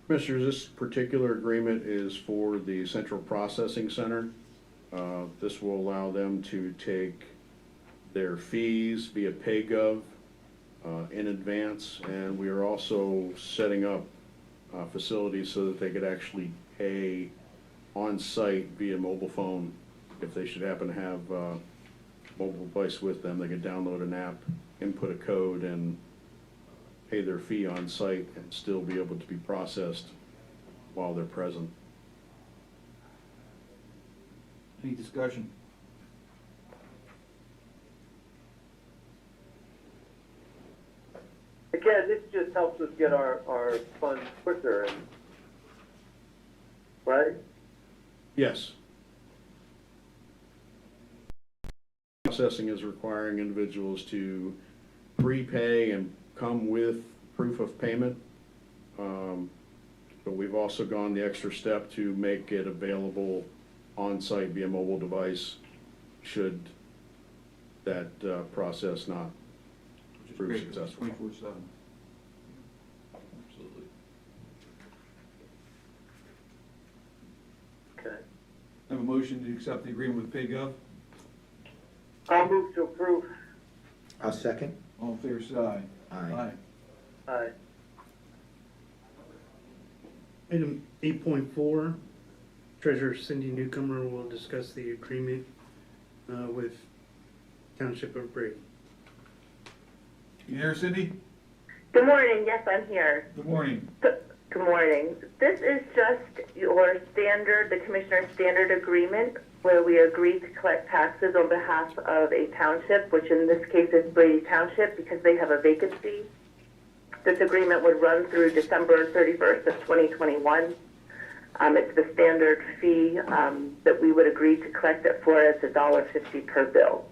Commissioners, this particular agreement is for the Central Processing Center. This will allow them to take their fees via PayGov in advance, and we are also setting up facilities so that they could actually pay on-site via mobile phone. If they should happen to have mobile device with them, they could download an app, input a code, and pay their fee on site and still be able to be processed while they're present. Any discussion? Again, this just helps us get our funds quicker and, right? Yes. Processing is requiring individuals to prepay and come with proof of payment. But we've also gone the extra step to make it available on-site via mobile device should that process not Which is prove great, successful. 24/7. Absolutely. Okay. Have a motion to accept the agreement with PayGov. I'll move to approve. I'll second. All in favor, say aye. Aye. Aye. Item 8.4, Treasurer Cindy Newcomer will discuss the agreement with Township of Brady. You there, Cindy? Good morning. Yes, I'm here. Good morning. Good morning. This is just your standard, the commissioner's standard agreement where we agree to collect taxes on behalf of a township, which in this case is Brady Township because they have a vacancy. This agreement would run through December 31st of 2021. It's the standard fee that we would agree to collect it for. It's $1.50 per bill.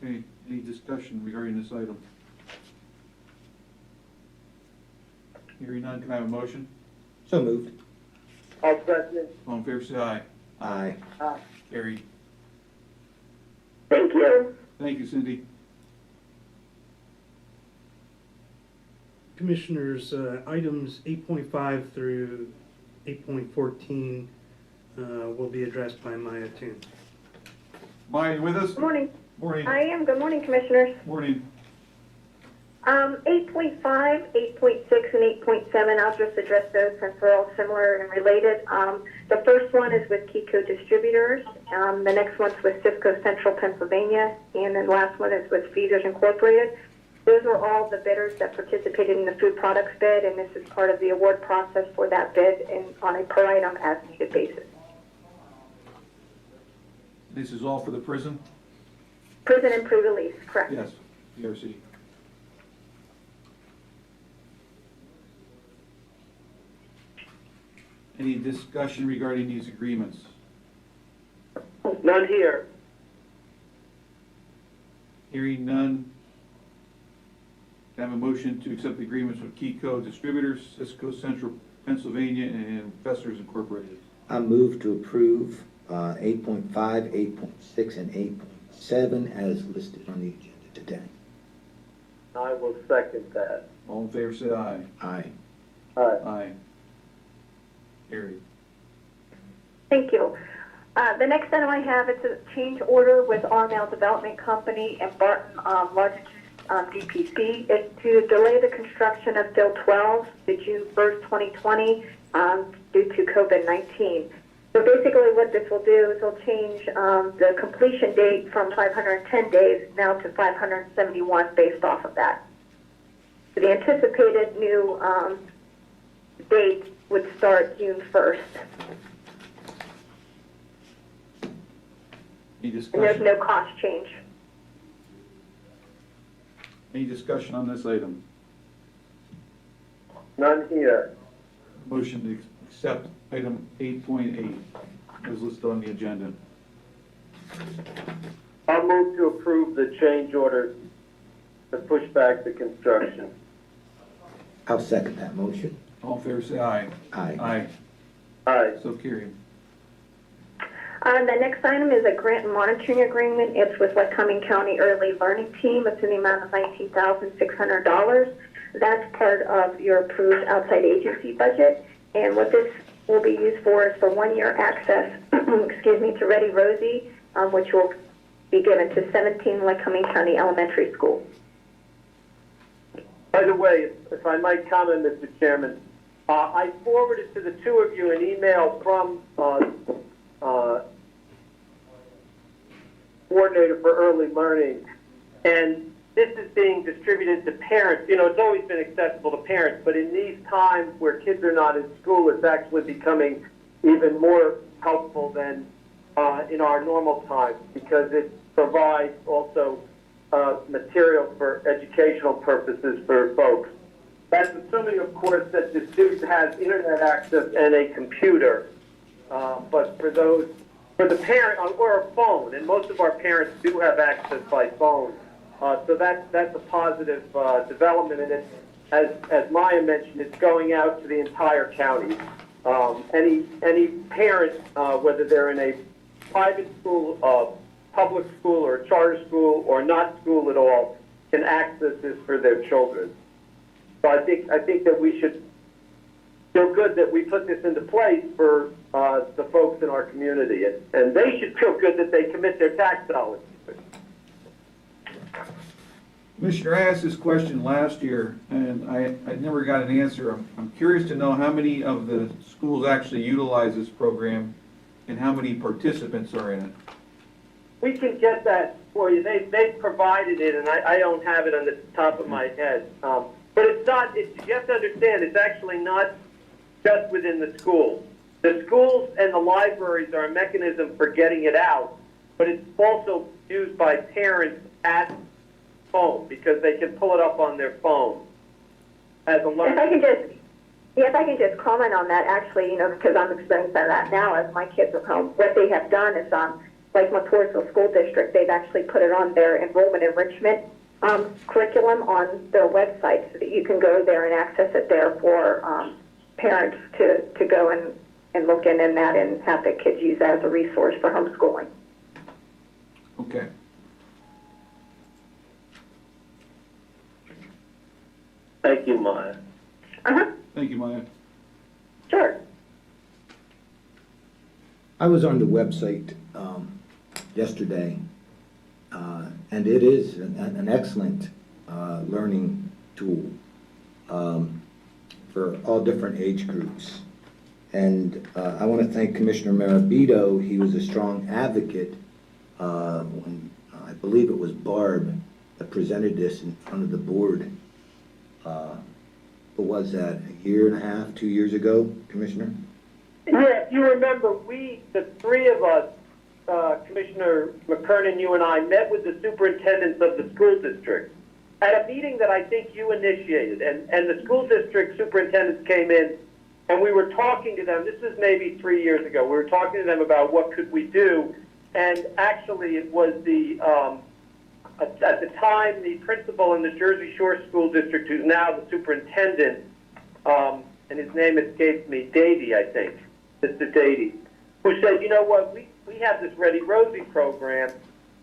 Okay, any discussion regarding this item? Hearing none, can I have a motion? So moved. I'll second. All in favor, say aye. Aye. Carried. Thank you. Thank you, Cindy. Commissioners, items 8.5 through 8.14 will be addressed by Maya Toon. Maya, you with us? Good morning. Morning. I am. Good morning, Commissioners. Morning. 8.5, 8.6, and 8.7, I'll just address those since they're all similar and related. The first one is with Kiko Distributors. The next one's with Cisco Central Pennsylvania. And then the last one is with Feeders Incorporated. Those were all the bidders that participated in the food products bid, and this is part of the award process for that bid and on a per item as needed basis. This is all for the prison? Prison and pre-release, correct? Yes, PRC. Any discussion regarding these agreements? None here. Hearing none, can I have a motion to accept the agreements with Kiko Distributors, Cisco Central Pennsylvania, and Festers Incorporated? I move to approve 8.5, 8.6, and 8.7 as listed on the agenda today. I will second that. All in favor, say aye. Aye. Aye. Aye. Carried. Thank you. The next item I have is a change order with RML Development Company and Barton Lodging DPC. It's to delay the construction of Bill 12 to June 1st, 2020 due to COVID-19. So basically what this will do is it'll change the completion date from 510 days now to 571 based off of that. So the anticipated new date would start June 1st. Any And there's discussion? no cost change. Any discussion on this item? None here. Motion to accept item 8.8 as listed on the agenda. I'll move to approve the change order to push back the construction. I'll second that motion. All in favor, say aye. Aye. Aye. Aye. So carried. The next item is a grant and monitoring agreement. It's with Lycoming County Early Learning Team. It's in the amount of $19,600. That's part of your approved outside agency budget. And what this will be used for is for 1 year access, to Ready Rosie, which will be given to 17 Lycoming County elementary schools. By the way, if I might comment, Mr. Chairman, I forwarded to the two of you an email from coordinator for early learning, and this is being distributed to parents. You know, it's always been accessible to parents, but in these times where kids are not in school, it's actually becoming even more helpful than in our normal times because it provides also material for educational purposes for folks. That's assuming, of course, that the student has internet access and a computer. But for the parent or a phone, and most of our parents do have access by phone. So that's a positive development, and it, as Maya mentioned, it's going out to the entire county. Any parent, whether they're in a private school, public school, or a charter school, or not school at all, can access this for their children. So I think that we should feel good that we put this into place for the folks in our community, and they should feel good that they commit their tax dollars. Commissioner, I asked this question last year, and I never got an answer. I'm curious to know how many of the schools actually utilize this program and how many participants are in it. we can get that for you. They've provided it, and I don't have it on the top of my head. But it's not, you have to understand, it's actually not just within the schools. The schools and the libraries are a mechanism for getting it out, but it's also used by parents at home because they can pull it up on their phone as a learning. If I can just comment on that, actually, because I'm experiencing that now as my kids are home. What they have done is, like Montoursville School District, they've actually put it on their enrollment enrichment curriculum on their website so that you can go there and access it there for parents to go and look in that and have the kids use that as a resource for homeschooling. Okay. Thank you, Maya. Thank you, Maya. Sure. I was on the website yesterday, and it is an excellent learning tool for all different age groups. And I want to thank Commissioner Marabito. He was a strong advocate when I believe it was Barb that presented this in front of the board. What was that, a year and a half, 2 years ago, Commissioner? Yeah, if you remember, the three of us, Commissioner McKernan, you and I, met with the superintendents of the school district at a meeting that I think you initiated. And the school district superintendents came in, and we were talking to them. This was maybe 3 years ago. We were talking to them about what could we do. And actually, it was at the time, the principal in the Jersey Shore School District, who's now the superintendent, and his name escapes me, Davey, I think, Mr. Davey, who said, you know what, we have this Ready Rosie program,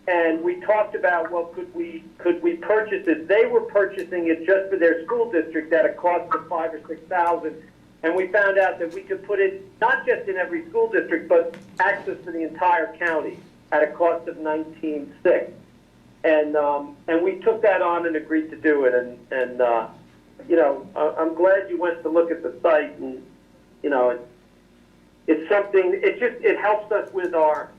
and we talked about, well, could we purchase it? They were purchasing it just for their school district at a cost of $5,000 or $6,000, and we found out that we could put it not just in every school district, but access to the entire county at a cost of $19,600. And we took that on and agreed to do it. And I'm glad you went to look at the site. And, it's something, it helps us with the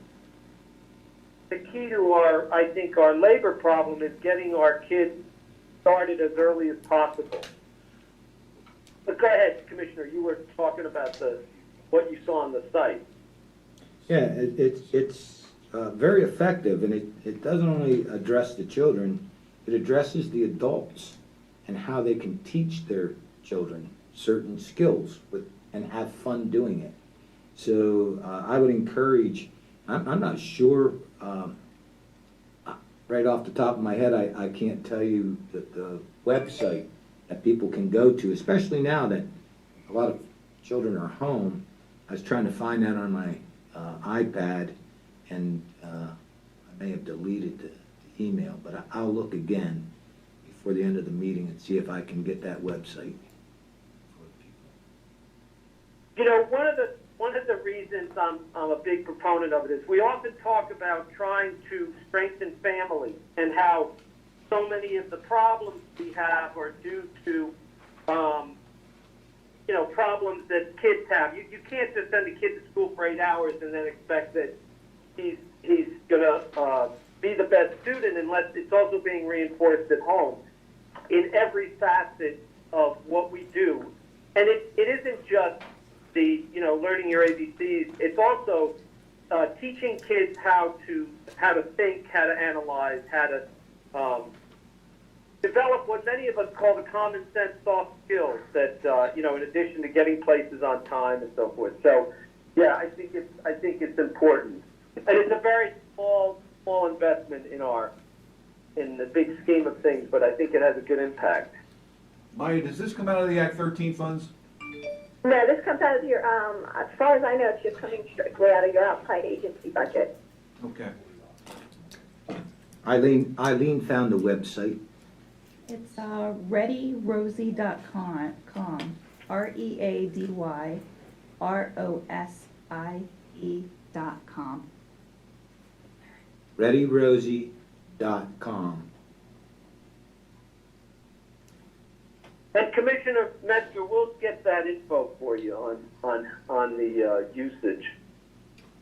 key to our labor problem is getting our kids started as early as possible. But go ahead, Commissioner, you were talking about what you saw on the site. Yeah, it's very effective, and it doesn't only address the children, it addresses the adults and how they can teach their children certain skills and have fun doing it. So I would encourage, I'm not sure, right off the top of my head, I can't tell you the website that people can go to, especially now that a lot of children are home. I was trying to find that on my iPad, and I may have deleted the email, but I'll look again before the end of the meeting and see if I can get that website. One of the reasons I'm a big proponent of it is we often talk about trying to strengthen families and how so many of the problems we have are due to problems that kids have. You can't just send a kid to school for 8 hours and then expect that he's going to be the best student unless it's also being reinforced at home in every facet of what we do. And it isn't just the learning your ABCs. It's also teaching kids how to think, how to analyze, how to develop what many of us call the common sense soft skills that in addition to getting places on time and so forth. So yeah, I think it's important, and it's a very small investment in the big scheme of things, but I think it has a good impact. Maya, does this come out of the Act 13 funds? No, this comes out of your, as far as I know, it's just coming strictly out of your outside agency budget. Okay. Eileen found the website. It's readyrosie.com, ReadyRosie.com. ReadyRosie.com. And Commissioner Metzger, we'll get that info for you on the usage.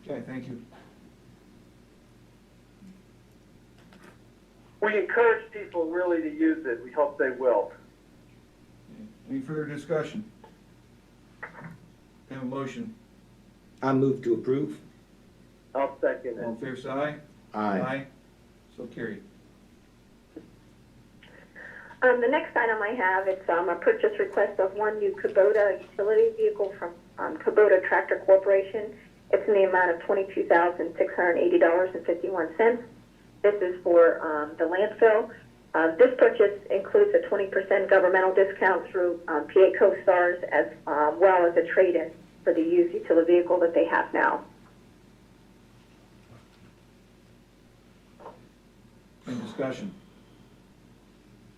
Okay, thank you. We encourage people really to use it. We hope they will. Any further discussion? Have a motion. I move to approve. I'll second All in it. favor, say aye. Aye. So carried. The next item I have, it's a purchase request of one new Kubota utility vehicle from Kubota Tractor Corporation. It's in the amount of $22,680.51. This is for the landfill. This purchase includes a 20% governmental discount through PA CoStars, as well as a trade-in for the used utility vehicle that they have now. Any discussion?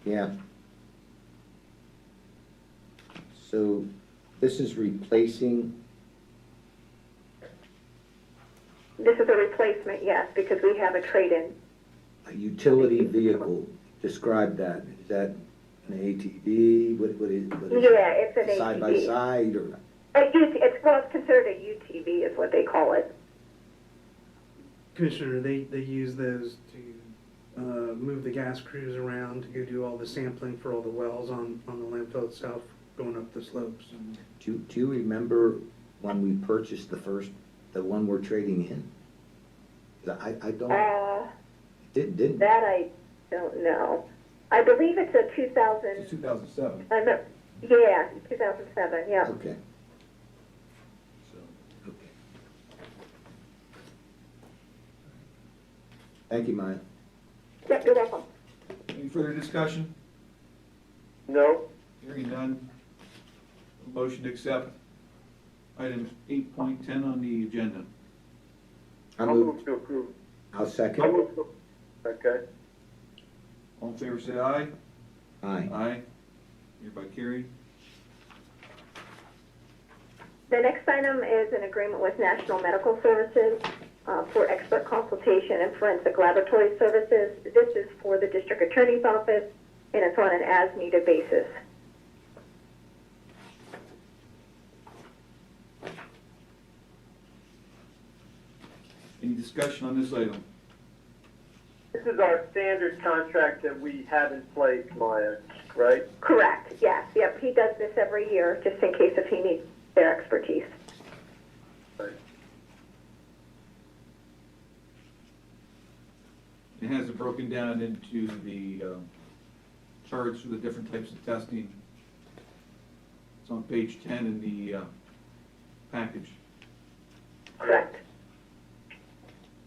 Yeah. So this is replacing, This is a replacement, yes, because we have a trade-in. a utility vehicle. Describe that. Is that an ATV? What is Yeah, it's an Side by ATV. side or? It's considered a UTV is what they call it. Commissioner, they use those to move the gas crews around to go do all the sampling for all the wells on the landfill itself, going up the slopes. Do you remember when we purchased the one we're trading in? I don't, didn't. That I don't know. I believe it's a 2000. It's 2007. Yeah, 2007. Yeah. Okay. Okay. Thank you, Maya. Yep, you're welcome. Any further discussion? No. Hearing none. A motion to accept item 8.10 on the agenda. I move, to approve. I'll second. Okay. All in favor, say aye. Aye. Aye. Hereby carried. The next item is an agreement with National Medical Services for expert consultation and forensic laboratory services. This is for the District Attorney's Office, and it's on an as-needed basis. Any discussion on this item? This is our standard contract that we have in place, Maya, right? Correct, yes. Yep, he does this every year, just in case if he needs their expertise. It has it broken down into the charts for the different types of testing. It's on page 10 in the package. Correct.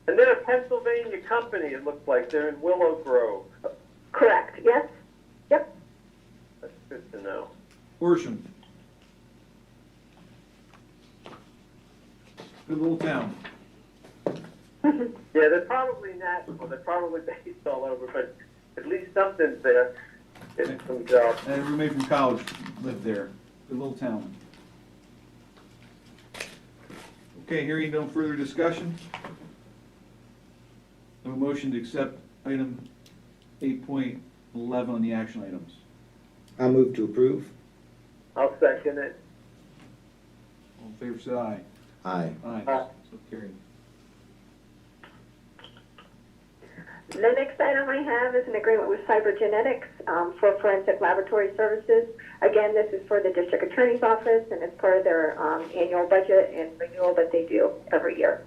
And they're a Pennsylvania company, it looks like. They're in Willow Grove. Correct, yes? Yep. That's good to know. Horsham. Good little town. Yeah, they're probably national. They're probably based all over, but at least something's there. Getting some jobs. And everybody from college lived there. Good little town. Okay, hearing no further discussion. A motion to accept item 8.11 on the action items. I move to approve. I'll second it. All in favor, say aye. Aye. Aye. So carried. The next item I have is an agreement with Cybergenetics for forensic laboratory services. Again, this is for the District Attorney's Office, and it's part of their annual budget and renewal that they do every year.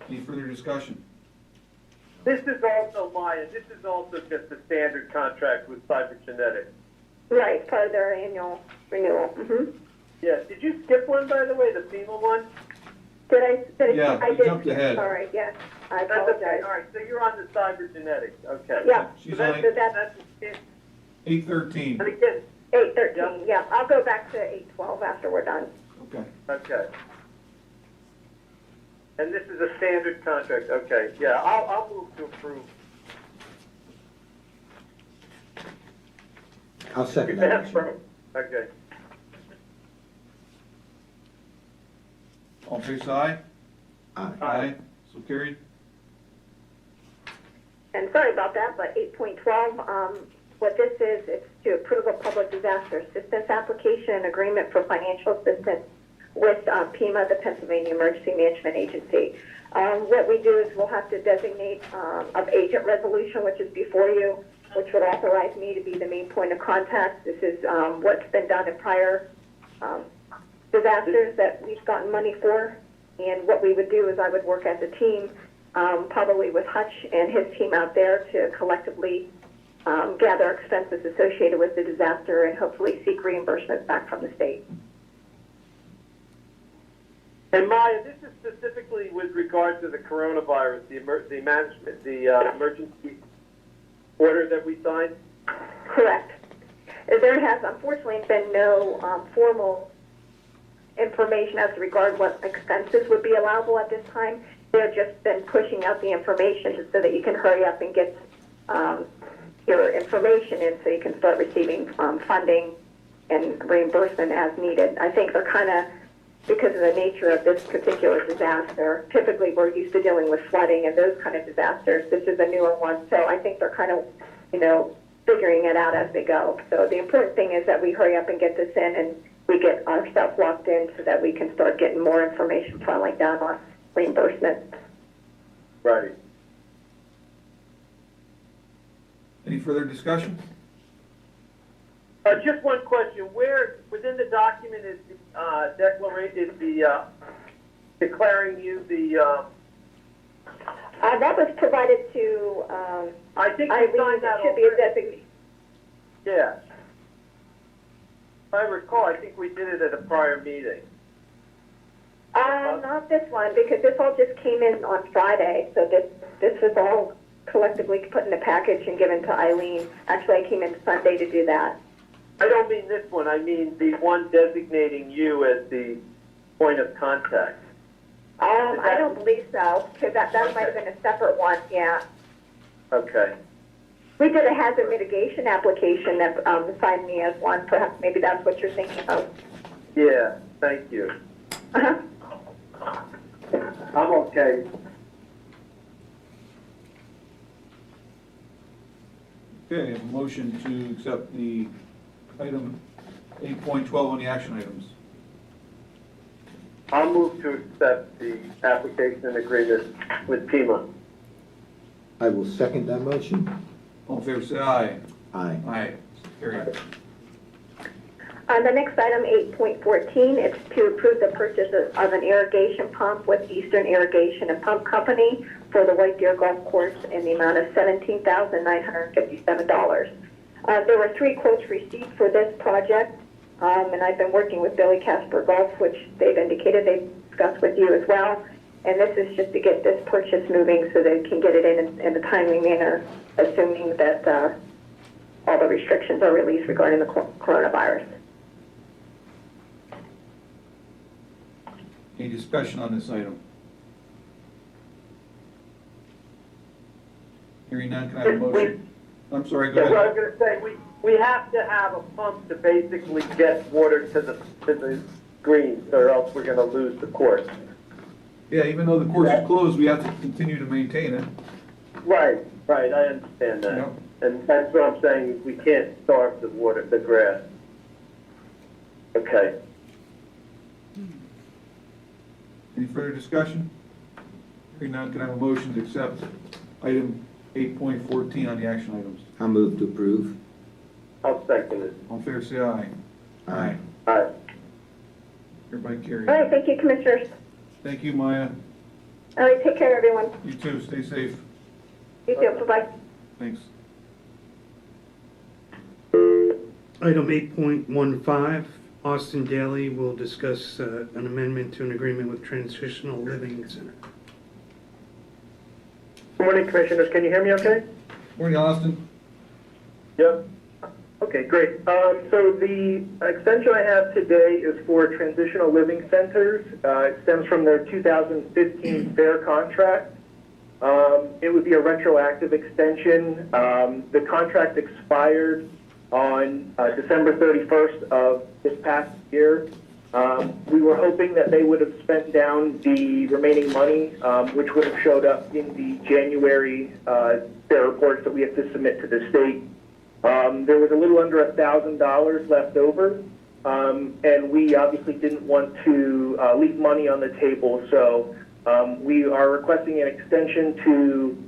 Any further discussion? This is also, Maya, this is also just a standard contract with Cybergenetics. Right, it's part of their annual renewal. Yeah, did you skip one, by the way, the FEMA one? Did I? Yeah, I you did. jumped ahead. Sorry, yes. I That's okay, apologize. all right, so you're on the Cybergenetics, okay. Yeah. She's So on that's 8:13. and again, 8:13, yeah. I'll go back to 8:12 after we're done. Okay. okay. And this is a standard contract, okay, yeah, I'll move to approve. I'll second that motion. Okay. All in favor, say aye. Aye. Aye. So carried. And sorry about that, but 8.12, what this is, it's to approve a public disaster assistance application and agreement for financial assistance with PEMA, the Pennsylvania Emergency Management Agency. What we do is we'll have to designate of agent resolution, which is before you, which would authorize me to be the main point of contact. This is what's been done in prior disasters that we've gotten money for. And what we would do is I would work as a team, probably with Hutch and his team out there to collectively gather expenses associated with the disaster and hopefully seek reimbursement back from the state. And Maya, this is specifically with regard to the coronavirus, the emergency order that we signed? Correct. There has unfortunately been no formal information as regard what expenses would be allowable at this time. They've just been pushing out the information so that you can hurry up and get your information in so you can start receiving funding and reimbursement as needed. I think they're kind of, because of the nature of this particular disaster, typically we're used to dealing with flooding and those kind of disasters. This is a newer one, so I think they're kind of, figuring it out as they go. So the important thing is that we hurry up and get this in and we get ourselves locked in so that we can start getting more information funneling down on reimbursement. Right. Any further discussion? Just one question. Where within the document is the declaration? Is the declaring you the? That was provided to. I think I we signed that. Should be a designee. Yeah. If I recall, I think we did it at a prior meeting. Not this one, because this all just came in on Friday. So this was all collectively put in a package and given to Eileen. Actually, I came in Sunday to do that. I don't mean this one. I mean the one designating you as the point of contact. I don't believe so, because that might have been a separate one, yeah. Okay. We did a hazard mitigation application that assigned me as one. Perhaps maybe that's what you're thinking of. Yeah, thank you. Uh-huh. I'm okay. Okay, a motion to accept the item 8.12 on the action items. I'll move to accept the application and agreement with PEMA. I will second that motion. All in favor, say aye. Aye. Aye. Carried. The next item, 8.14, it's to approve the purchase of an irrigation pump with Eastern Irrigation and Pump Company for the White Deer Golf Course in the amount of $17,957. There were 3 quotes received for this project, and I've been working with Billy Casper Golf, which they've indicated they've discussed with you as well. And this is just to get this purchase moving so they can get it in a timely manner, assuming that all the restrictions are released regarding the coronavirus. Any discussion on this item? Hearing none, can I have a motion? I'm sorry, go Yeah, well, I ahead. was going to say, we have to have a pump to basically get water to the greens, or else we're going to lose the course. Yeah, even though the course is closed, we have to continue to maintain it. Right, I understand that. Yep. And that's what I'm saying, we can't starve the water, the grass. Okay. Any further discussion? Hearing none, can I have a motion to accept item 8.14 on the action items? I'll move to approve. I'll second it. All in favor, say aye. Aye. Aye. Hereby carried. All right, thank you, Commissioners. Thank you, Maya. All right, take care, everyone. You too, stay safe. You too, bye-bye. Thanks. Item 8.15, Austin Daly will discuss an amendment to an agreement with Transitional Living Center. Good morning, Commissioners. Can you hear me okay? Morning, Austin. Yep. Okay, great. So the extension I have today is for Transitional Living Centers. It stems from their 2015 FAIR contract. It would be a retroactive extension. The contract expired on December 31st of this past year. We were hoping that they would have spent down the remaining money, which would have showed up in the January FAIR reports that we have to submit to the state. There was a little under $1,000 left over, and we obviously didn't want to leave money on the table, so we are requesting an extension to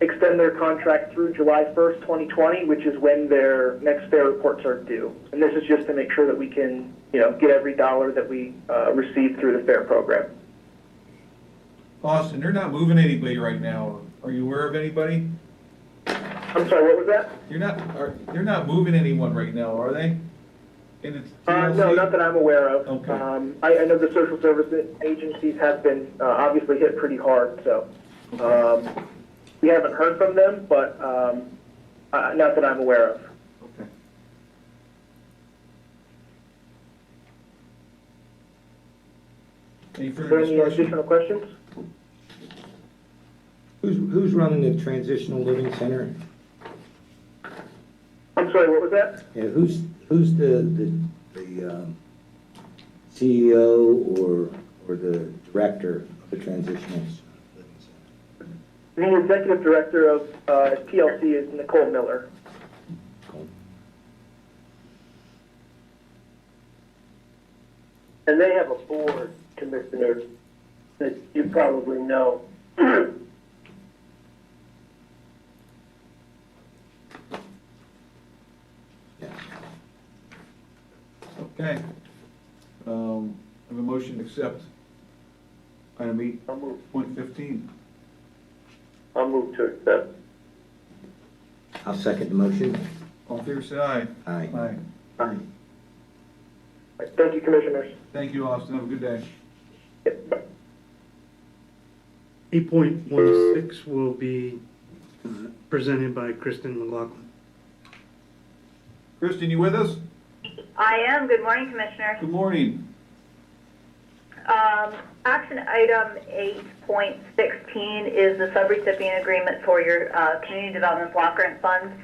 extend their contract through July 1st, 2020, which is when their next fair reports are due. And this is just to make sure that we can, get every dollar that we receive through the fair program. Austin, they're not moving anybody right now. Are you aware of anybody? I'm sorry, what was that? They're not moving anyone right now, are they? In the No, not that I'm aware of. Okay. I know the social service agencies have been obviously hit pretty hard, so we haven't heard from them, but not that I'm aware of. Okay. Any Is there further any discussion? additional questions? Who's running the transitional living center? I'm sorry, what was that? Yeah, who's the CEO or the director of the transitional living center? The executive director of TLC is Nicole Miller. And they have a board, commissioner, that you probably know. Okay. I have a motion to accept item 8.15. I'll move to accept. I'll second the motion. All in favor, say aye. Aye. Aye. Aye. Thank you, commissioners. Thank you, Austin. Have a good day. 8.16 will be presented by Kristen McLaughlin. Kristen, you with us? I am. Good morning, Commissioner. Good morning. Action item 8.16 is the subrecipient agreement for your community development block grant funds.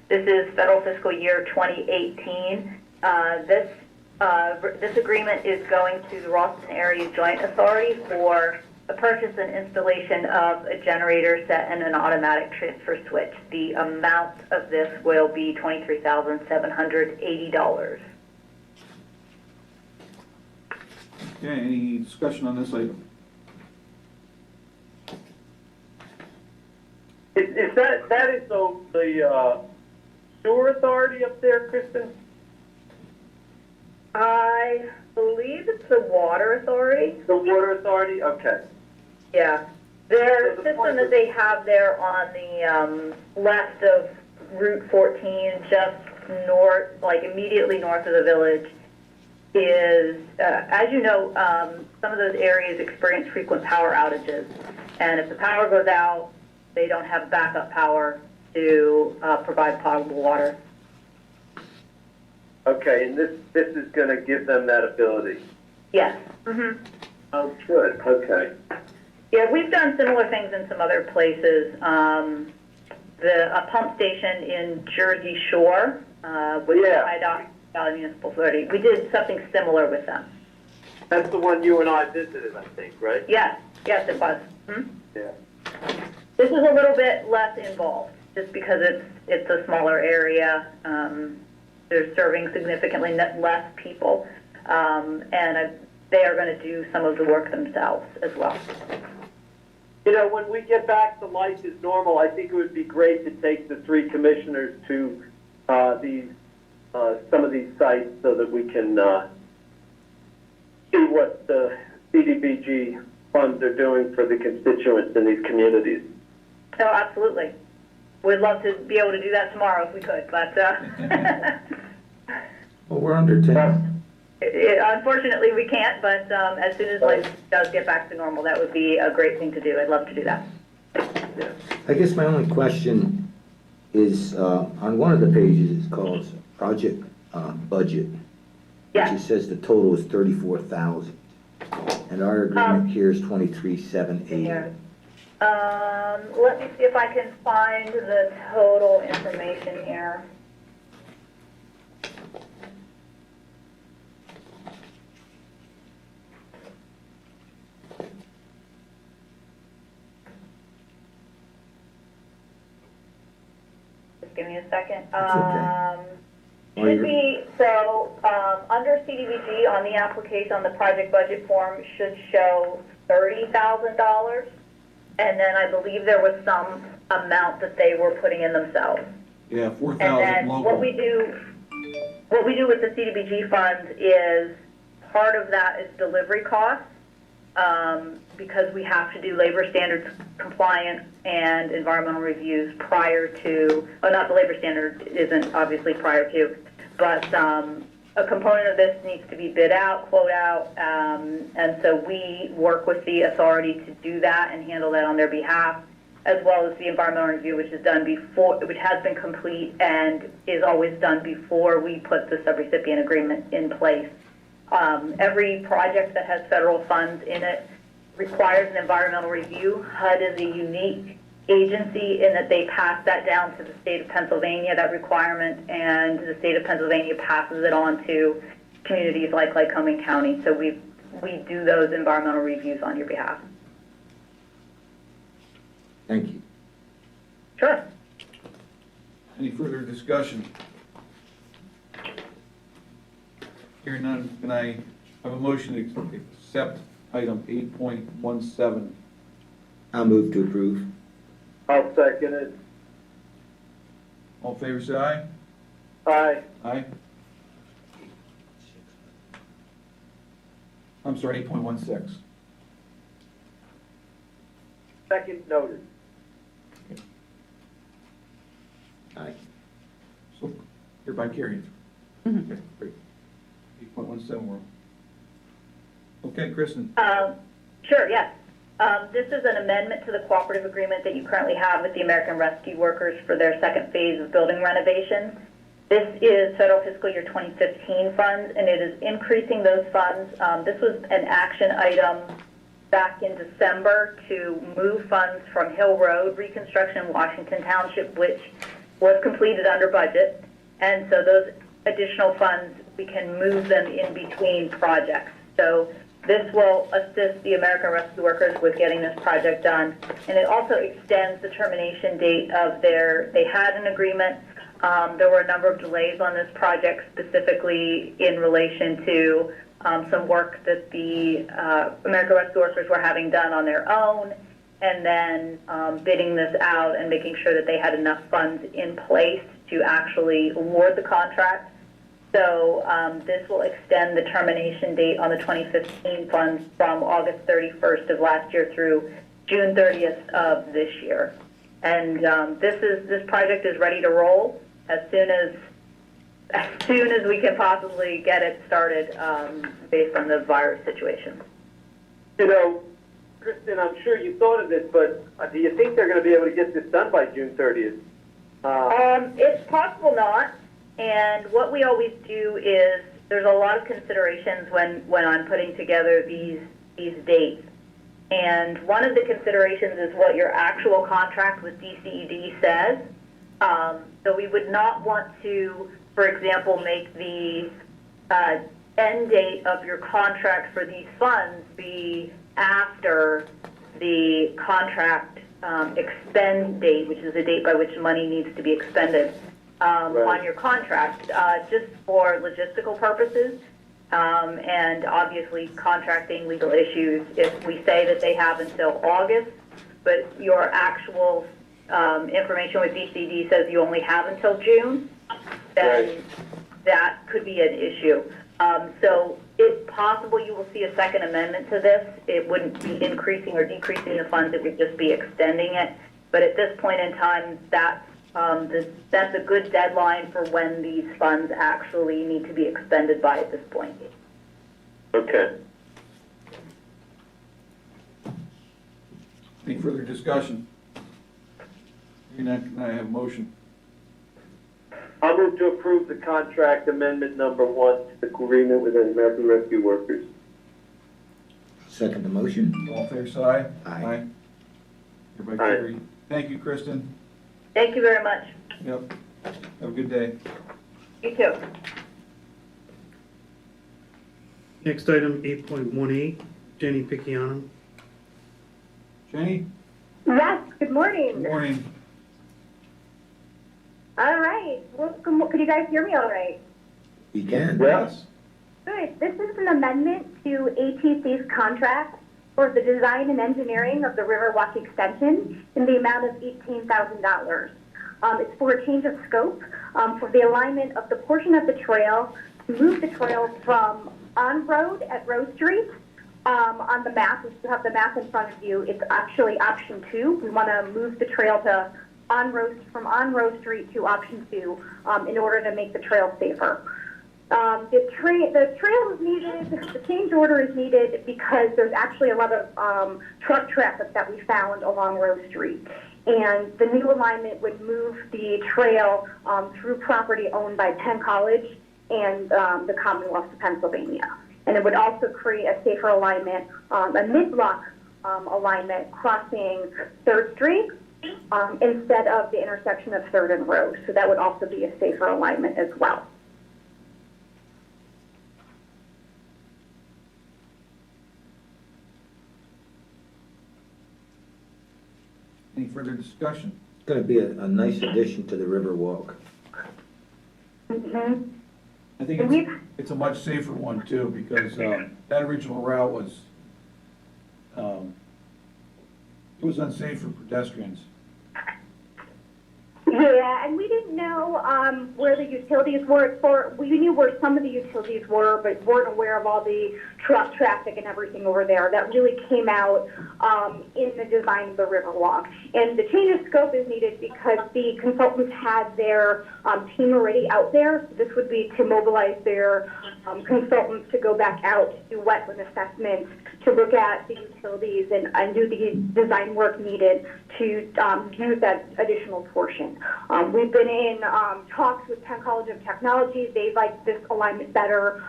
This is federal fiscal year 2018. This agreement is going to the Ralston Area Joint Authority for the purchase and installation of a generator set and an automatic transfer switch. The amount of this will be $23,780. Okay, any discussion on this item? Is that is the sewer authority up there, Kristen? I believe it's the Water Authority. The water authority? Okay. Yeah. Their system that they have there on the left of Route 14, just north, like immediately north of the village, is, as you know, some of those areas experience frequent power outages. And if the power goes out, they don't have backup power to provide potable water. Okay, and this is going to give them that ability. Yes. Mm-hmm. Oh, good. Okay. Yeah, we've done similar things in some other places. A pump station in Jersey Shore with the IDOT Valley Municipal Authority. We did something similar with them. That's the one you and I visited, I think, right? Yes, yes, it was. Hmm? Yeah. This is a little bit less involved, just because it's a smaller area. They're serving significantly less people, and they are going to do some of the work themselves as well. You know, when we get back to life as normal, I think it would be great to take the three commissioners to some of these sites so that we can see what the CDBG funds are doing for the constituents in these communities. Oh, absolutely. We'd love to be able to do that tomorrow if we could, but Well, we're under 10. Unfortunately we can't, but as soon as life does get back to normal, that would be a great thing to do. I'd love to do that. I guess my only question is, on one of the pages, it's called project budget. Yeah. Which it says the total is 34,000. And our agreement here is 23,780. Let me see if I can find the total information here. just give me a second. That's okay. Should be, so, under CDBG on the application, on the project budget form, should show $30,000. And then I believe there was some amount that they were putting in themselves. Yeah, And 4,000 then local. what we do with the CDBG funds is, part of that is delivery costs, because we have to do labor standards compliance and environmental reviews prior to, oh, not the labor standard isn't obviously prior to, but a component of this needs to be bid out, quote out, and so we work with the authority to do that and handle that on their behalf, as well as the environmental review, which is done before, which has been complete and is always done before we put the subrecipient agreement in place. Every project that has federal funds in it requires an environmental review. HUD is a unique agency in that they pass that down to the state of Pennsylvania, that requirement, and the state of Pennsylvania passes it on to communities like Lycoming County. So we do those environmental reviews on your behalf. Thank you. Sure. Any further discussion? Hearing none, can I have a motion to accept item 8.17? I'll move to approve. I'll second it. All in favor, say aye. Aye. Aye. I'm sorry, 8.16. Second noted. Aye. So hereby carried. Okay, great. 8.17 we're on. Okay, Kristen. Sure, yes. This is an amendment to the cooperative agreement that you currently have with the American Rescue Workers for their second phase of building renovation. This is federal fiscal year 2015 funds, and it is increasing those funds. This was an action item back in December to move funds from Hill Road reconstruction in Washington Township, which was completed under budget. And so those additional funds, we can move them in between projects. So this will assist the American Rescue Workers with getting this project done. And it also extends the termination date of they had an agreement. There were a number of delays on this project, specifically in relation to some work that the American Rescue Workers were having done on their own, and then bidding this out and making sure that they had enough funds in place to actually award the contract. So this will extend the termination date on the 2015 funds from August 31st of last year through June 30th of this year. And this project is ready to roll as soon as we can possibly get it started, based on the virus situation. You know, Kristen, I'm sure you thought of this, but do you think they're going to be able to get this done by June 30th? It's possible not. And what we always do is, there's a lot of considerations when I'm putting together these dates. And one of the considerations is what your actual contract with DCED says. So we would not want to, for example, make the end date of your contract for these funds be after the contract expend date, which is the date by which money needs to be expended on your contract, just for logistical purposes. And obviously contracting legal issues, if we say that they have until August, but your actual information with DCD says you only have until June, then that could be an issue. So it's possible you will see a second amendment to this. It wouldn't be increasing or decreasing the funds, it would just be extending it. But at this point in time, that's a good deadline for when these funds actually need to be expended by at this point. Okay. Any further discussion? Hearing none, can I have a motion? I'll move to approve the contract amendment number 1 to the agreement with the American Rescue Workers. Second the motion. All in favor, say aye. Aye. Everybody carried. Thank you, Kristen. Thank you very much. Yep. Have a good day. You too. Next item, 8.18, Jenny Picciano. Jenny? Yes, good morning. Good morning. All right. Welcome. Can you guys hear me all right? We can. Yes. Good. This is an amendment to ATC's contract for the design and engineering of the Riverwalk extension in the amount of $18,000. It's for a change of scope for the alignment of the portion of the trail to move the trail from on-road at Rose Street. On the map, if you have the map in front of you, it's actually option 2. We want to move the trail to from on-Rose Street to option 2 in order to make the trail safer. The trail is needed, the change order is needed because there's actually a lot of truck traffic that we found along Rose Street. And the new alignment would move the trail through property owned by Penn College and the Commonwealth of Pennsylvania. And it would also create a safer alignment, a mid-block alignment crossing 3rd Street instead of the intersection of 3rd and Rose. So that would also be a safer alignment as well. Any further discussion? It's going to be a nice addition to the Riverwalk. Mm-hmm. I think it's a much safer one too, because that original route was, it was unsafe for pedestrians. Yeah, and we didn't know where the utilities were. We knew where some of the utilities were, but weren't aware of all the truck traffic and everything over there. That really came out in the design of the Riverwalk. And the change of scope is needed because the consultants had their team already out there. So this would be to mobilize their consultants to go back out to do wetland assessments, to look at the utilities and do the design work needed to use that additional portion. We've been in talks with Penn College of Technology. They like this alignment better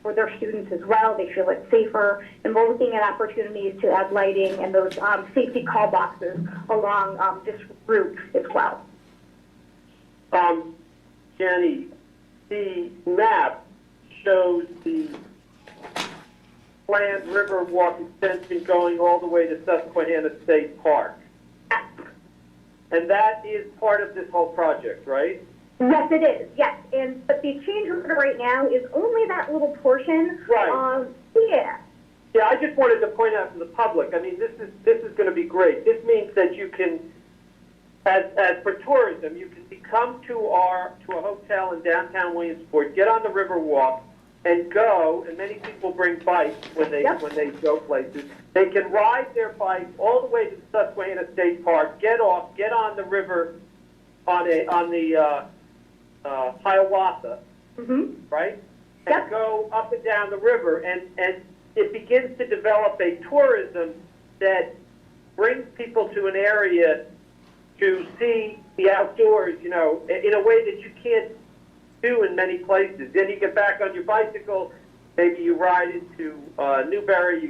for their students as well. They feel it's safer. And we're looking at opportunities to add lighting and those safety call boxes along this route as well. Jenny, the map shows the planned Riverwalk extension going all the way to Susquehanna State Park. And that is part of this whole project, right? Yes, it is. Yes, but the change order right now is only that little portion. Right. Yeah. Yeah, I just wanted to point out to the public. I mean, this is going to be great. This means that you can, as for tourism, you can come to a hotel in downtown Williamsport, get on the Riverwalk, and go. And many people bring bikes when they go places. They can ride their bike all the way to Susquehanna State Park, get off, get on the river on the Hiawatha, right? And go up and down the river, and it begins to develop a tourism that brings people to an area to see the outdoors, you know, in a way that you can't do in many places. Then you get back on your bicycle, maybe you ride into Newbury, you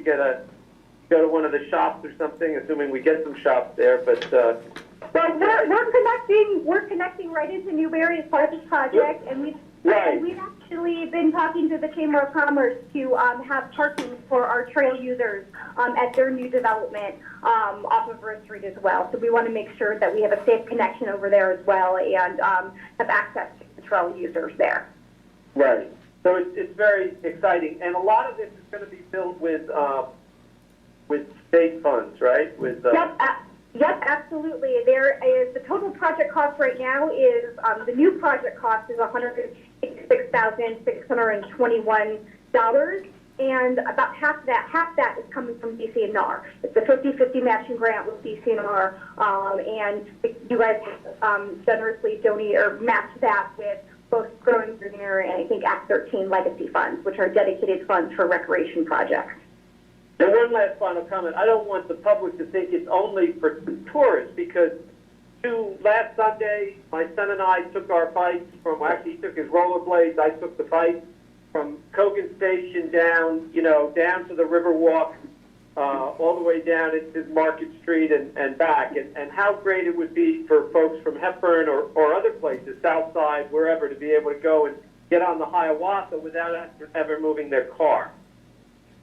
go to one of the shops or something, assuming we get some shops there, but... Well, we're connecting right into Newbury as part of this project, and we've actually been talking to the Chamber of Commerce to have parking for our trail users at their new development off of Rose Street as well. So we want to make sure that we have a safe connection over there as well and have access to the trail users there. Right. So it's very exciting, and a lot of this is going to be built with state funds, right? Yep, absolutely. There is the total project cost right now is the new project cost is $186,621, and about half that is coming from DCNR. It's a 50-50 matching grant with DCNR, and you guys generously donate or match that with both Growing Greener and I think Act 13 legacy funds, which are dedicated funds for recreation projects. And one last final comment. I don't want the public to think it's only for tourists, because last Sunday, my son and I took our bikes he took his rollerblades, I took the bike from Cogan Station down to the Riverwalk, all the way down into Market Street and back. And how great it would be for folks from Hepburn or other places, Southside, wherever, to be able to go and get on the Hiawatha without ever moving their car.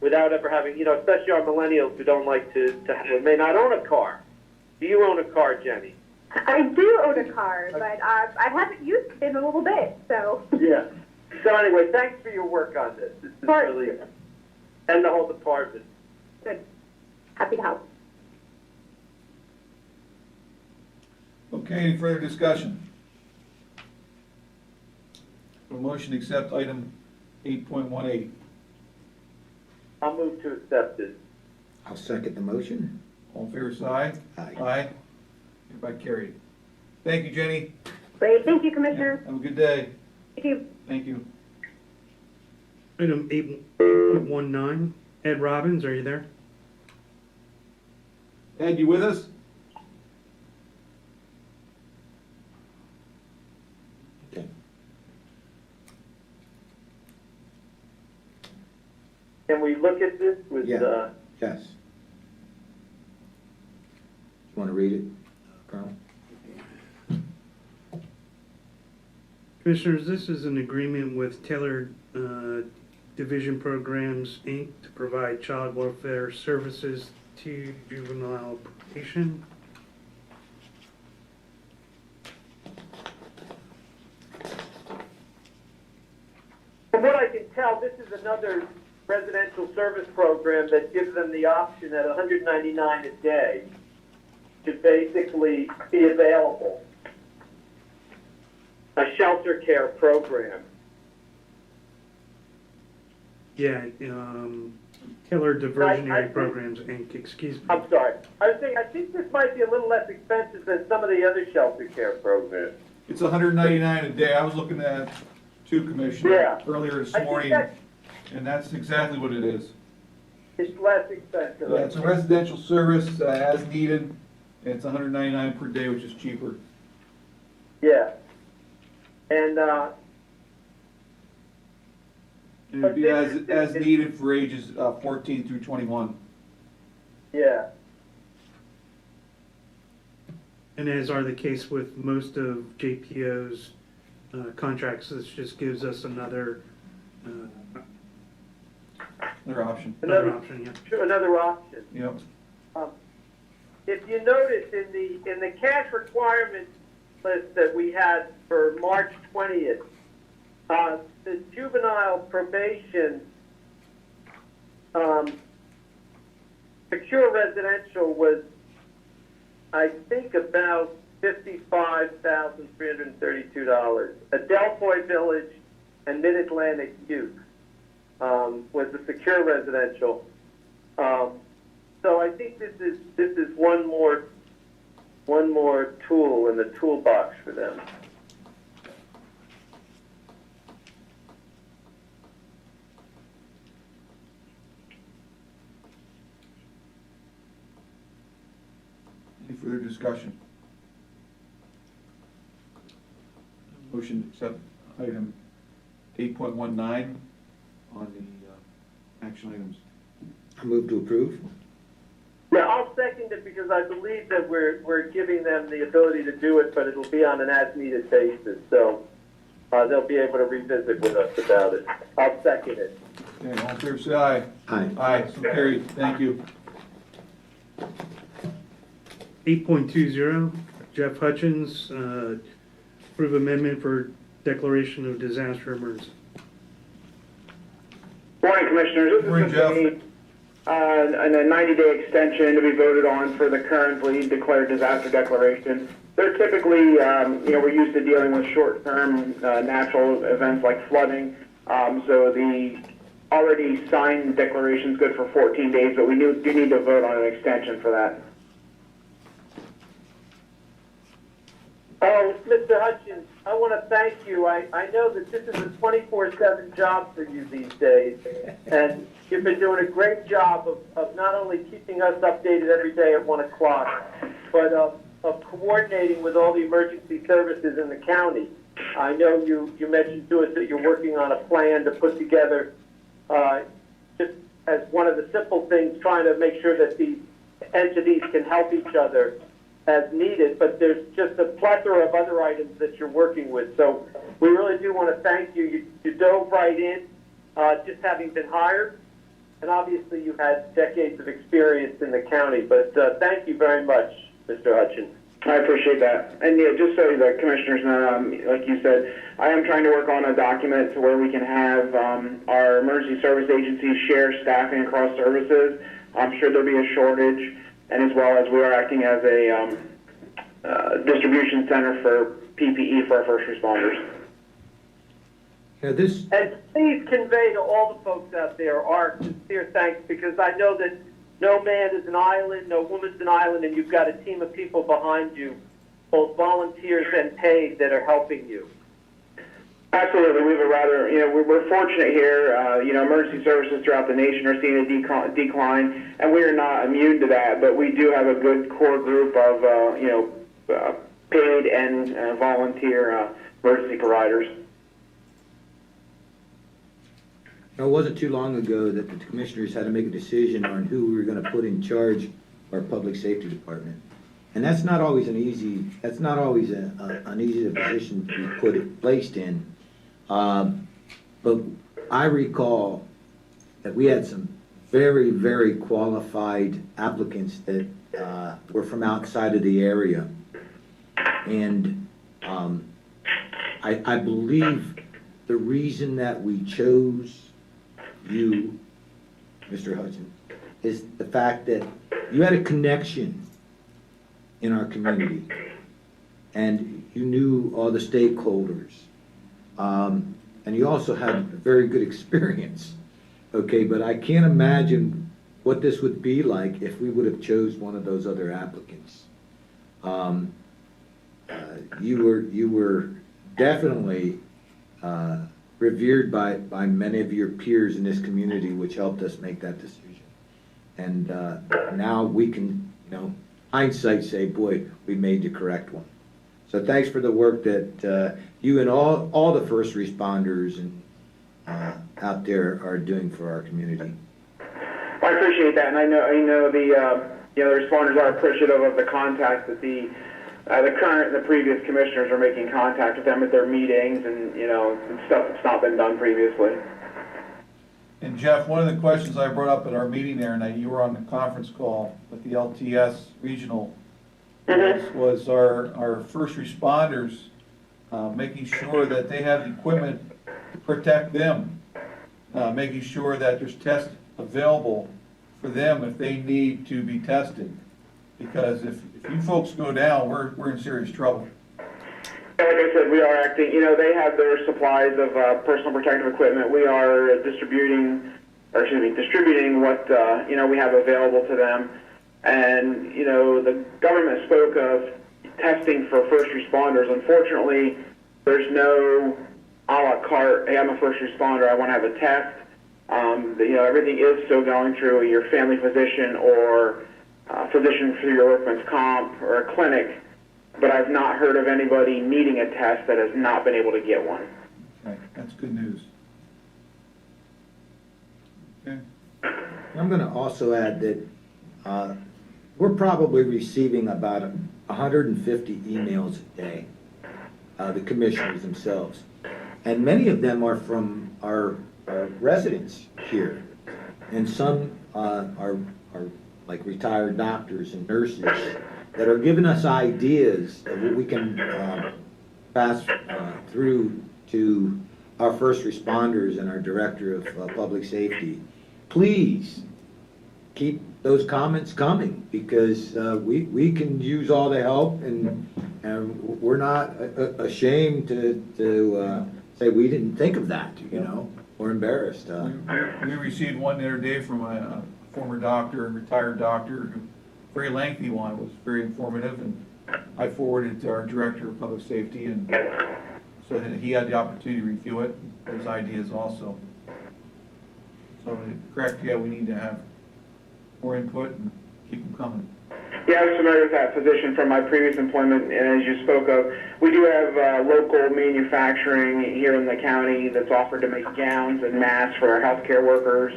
Without ever having, especially our millennials who don't like to may not own a car. Do you own a car, Jenny? I do own a car, but I haven't used it in a little bit, so. Yeah. So anyway, thanks for your work on this. This is really, and the whole department. Good. Happy to help. Okay, any further discussion? A motion to accept item 8.18. I'll move to accept it. I'll second the motion. All in favor, say aye. Aye. Aye. Hereby carried. Thank you, Jenny. Great, thank you, Commissioner. Have a good day. Thank you. Thank you. Item 8.19, Ed Robbins, are you there? Ed, you with us? Okay. Can we look at this with, Yeah. Yes. You want to read it, Colonel? Commissioners, this is an agreement with Tailored Division Programs, Inc. to provide child welfare services to juvenile probation. from what I can tell, this is another residential service program that gives them the option at $199 a day to basically be available. A shelter care program. Yeah, Tailored Diversionary I Programs, Inc., excuse me. I'm sorry. I think this might be a little less expensive than some of the other shelter care programs. It's $199 a day. I was looking at two commissioners earlier this I think morning, and that's exactly what it is. It's less expensive. Yeah, it's a residential service as needed, and it's $199 per day, which is cheaper. Yeah. And And it'd be as needed for ages 14 through 21. yeah. And as are the case with most of JPO's contracts, this just gives us another option. Another option, yeah. Another option. Yep. If you notice in the cash requirement list that we had for March 20th, the juvenile probation secure residential was, I think, about $55,332. Adelphoi Village and Mid-Atlantic Youth was the secure residential. So I think this is one more tool in the toolbox for them. Any further discussion? Motion to accept item 8.19 on the action items. I move to approve. Yeah, I'll second it because I believe that we're giving them the ability to do it, but it'll be on an as-needed basis. So they'll be able to revisit with us about it. I'll second it. Okay, all in favor, say aye. Aye. Aye, so carried. Thank you. 8.20, Jeff Hutchins, approve amendment for declaration of disaster emergency. Morning, Commissioners. Morning, Jeff. And a 90-day extension to be voted on for the currently declared disaster declaration. They're typically, we're used to dealing with short-term natural events like flooding. So the already signed declaration is good for 14 days, but we do need to vote on an extension for that. Oh, Mr. Hutchins, I want to thank you. I know that this is a 24/7 job for you these days, and you've been doing a great job of not only keeping us updated every day at 1 o'clock, but of coordinating with all the emergency services in the county. I know you mentioned to us that you're working on a plan to put together, just as one of the simple things, trying to make sure that these entities can help each other as needed, but there's just a plethora of other items that you're working with. So we really do want to thank you. You dove right in, just having been hired, and obviously you had decades of experience in the county, but thank you very much, Mr. Hutchins. I appreciate that. And yeah, just so the commissioners know, like you said, I am trying to work on a document to where we can have our emergency service agencies share staffing across services. I'm sure there'll be a shortage, and as well as we are acting as a distribution center for PPE for our first responders. And please convey to all the folks out there our sincere thanks, because I know that no man is an island, no woman's an island, and you've got a team of people behind you, both volunteers and paid, that are helping you. Absolutely. We have a rather, we're fortunate here. Emergency services throughout the nation are seeing a decline, and we are not immune to that, but we do have a good core group of, paid and volunteer emergency providers. It wasn't too long ago that the commissioners had to make a decision on who we were going to put in charge of our public safety department. And that's not always an easy position to be placed in. But I recall that we had some very, very qualified applicants that were from outside of the area. And I believe the reason that we chose you, Mr. Hudson, is the fact that you had a connection in our community and you knew all the stakeholders. And you also had a very good experience. Okay, but I can't imagine what this would be like if we would have chose one of those other applicants. You were definitely revered by many of your peers in this community, which helped us make that decision. And now we can, hindsight say, boy, we made the correct one. So thanks for the work that you and all the first responders and out there are doing for our community. I appreciate that, and I know the the responders are appreciative of the contact that the current and the previous commissioners are making contact with them at their meetings, and and stuff that's not been done previously. And Jeff, one of the questions I brought up at our meeting there, and you were on the conference call with the LTS regional, was our first responders making sure that they have the equipment to protect them, making sure that there's tests available for them if they need to be tested. Because if you folks go down, we're in serious trouble. Like I said, we are acting, they have their supplies of personal protective equipment. We are distributing what, we have available to them. And, the government spoke of testing for first responders. Unfortunately, there's no a la carte, hey, I'm a first responder, I want to have a test. Everything is still going through your family physician or physician through your workman's comp or a clinic. But I've not heard of anybody needing a test that has not been able to get one. Okay, that's good news. Okay. I'm going to also add that we're probably receiving about 150 emails a day, the commissioners themselves. And many of them are from our residents here. And some are like retired doctors and nurses that are giving us ideas of what we can pass through to our first responders and our director of public safety. Please keep those comments coming, because we can use all the help, and we're not ashamed to say we didn't think of that, We're embarrassed. We received one the other day from a former doctor, a retired doctor, very lengthy one, was very informative, and I forwarded it to our director of public safety, and so that he had the opportunity to review it, his ideas also. So correct, yeah, we need to have more input and keep them coming. Yeah, I was familiar with that position from my previous employment, and as you spoke of, we do have local manufacturing here in the county that's offered to make gowns and masks for our healthcare workers.